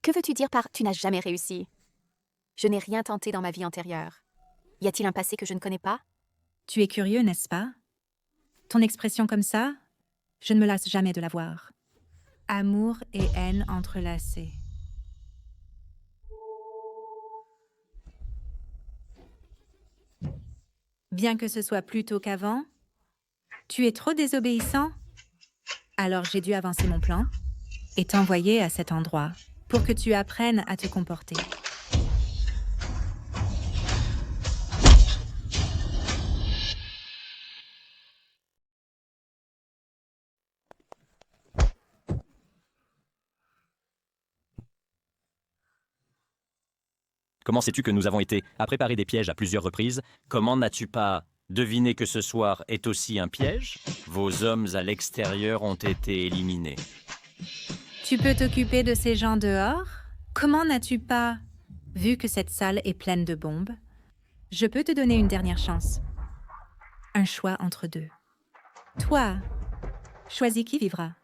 S2: Que veux-tu dire par « tu n'as jamais réussi » ? Je n'ai rien tenté dans ma vie antérieure. Y a-t-il un passé que je ne connais pas?
S3: Tu es curieux, n'est-ce pas? Ton expression comme ça, je ne me lasse jamais de la voir. Amour et haine entrelacées. Bien que ce soit plus tôt qu'avant, tu es trop désobéissant. Alors j'ai dû avancer mon plan et t'envoyer à cet endroit pour que tu apprennes à te comporter.
S14: Comment sais-tu que nous avons été à préparer des pièges à plusieurs reprises? Comment n'as-tu pas deviné que ce soir est aussi un piège? Vos hommes à l'extérieur ont été éliminés.
S3: Tu peux t'occuper de ces gens dehors? Comment n'as-tu pas vu que cette salle est pleine de bombes? Je peux te donner une dernière chance. Un choix entre deux. Toi, choisis qui vivra.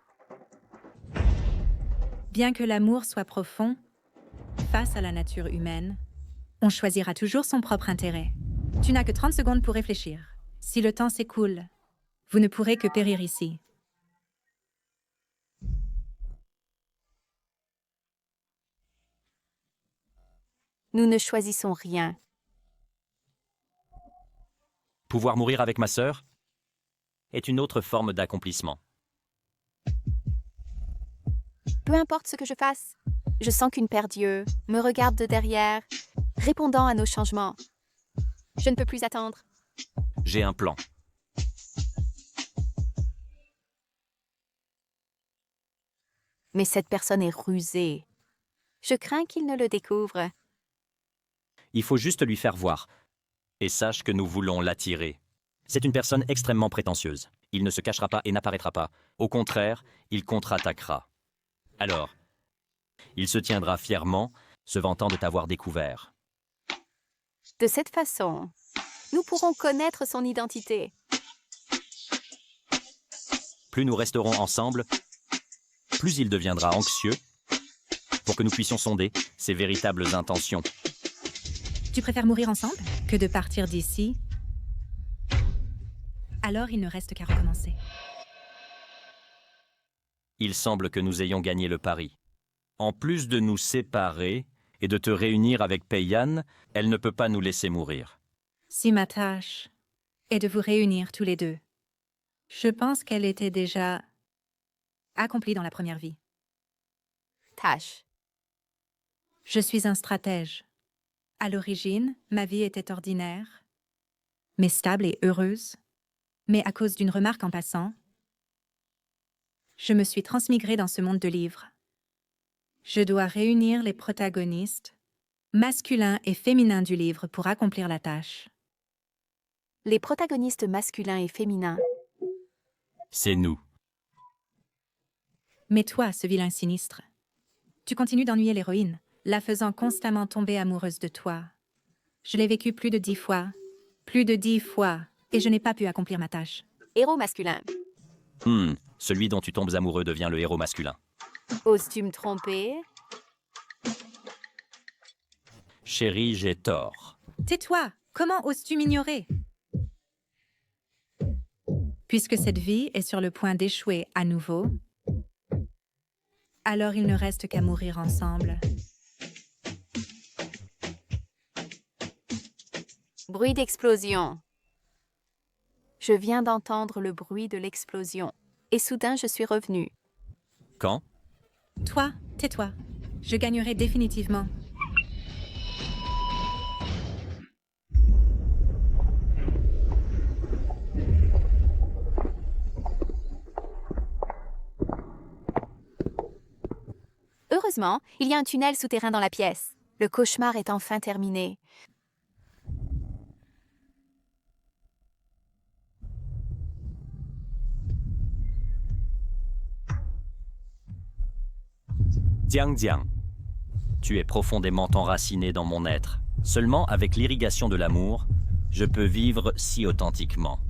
S3: Bien que l'amour soit profond, face à la nature humaine, on choisira toujours son propre intérêt. Tu n'as que 30 secondes pour réfléchir. Si le temps s'écoule, vous ne pourrez que périr ici.
S2: Nous ne choisissons rien.
S14: Pouvoir mourir avec ma sœur est une autre forme d'accomplissement.
S2: Peu importe ce que je fasse, je sens qu'une paire d'yeux me regarde de derrière, répondant à nos changements. Je ne peux plus attendre.
S14: J'ai un plan.
S2: Mais cette personne est rusée. Je crains qu'il ne le découvre.
S14: Il faut juste lui faire voir. Et sache que nous voulons l'attirer. C'est une personne extrêmement prétentieuse. Il ne se cachera pas et n'apparaîtra pas. Au contraire, il contre-attaquera. Alors, il se tiendra fièrement, se vantant de t'avoir découvert.
S2: De cette façon, nous pourrons connaître son identité.
S14: Plus nous resterons ensemble, plus il deviendra anxieux pour que nous puissions sonder ses véritables intentions.
S3: Tu préfères mourir ensemble que de partir d'ici? Alors il ne reste qu'à recommencer.
S14: Il semble que nous ayons gagné le pari. En plus de nous séparer et de te réunir avec Pei-Yan, elle ne peut pas nous laisser mourir.
S3: Si ma tâche est de vous réunir tous les deux, je pense qu'elle était déjà accomplie dans la première vie.
S2: Tâche.
S3: Je suis un stratège. À l'origine, ma vie était ordinaire, mais stable et heureuse. Mais à cause d'une remarque en passant, je me suis transmigrée dans ce monde de livres. Je dois réunir les protagonistes, masculins et féminins du livre pour accomplir la tâche.
S2: Les protagonistes masculins et féminins.
S14: C'est nous.
S3: Mais toi, ce vilain sinistre, tu continues d'ennuyer l'héroïne, la faisant constamment tomber amoureuse de toi. Je l'ai vécu plus de 10 fois, et je n'ai pas pu accomplir ma tâche.
S2: Héros masculin.
S14: Celui dont tu tombes amoureux devient le héros masculin.
S2: Oses-tu me tromper?
S14: Chérie, j'ai tort.
S3: Tais-toi! Comment oses-tu m'ignorer? Puisque cette vie est sur le point d'échouer à nouveau, alors il ne reste qu'à mourir ensemble.
S2: Bruit d'explosion. Je viens d'entendre le bruit de l'explosion, et soudain je suis revenue.
S14: Quand?
S3: Toi, tais-toi. Je gagnerai définitivement.
S2: Heureusement, il y a un tunnel souterrain dans la pièce. Le cauchemar est enfin terminé.
S14: Jiang Jiang, tu es profondément enraciné dans mon être. Seulement avec l'irrigation de l'amour, je peux vivre si authentiquement.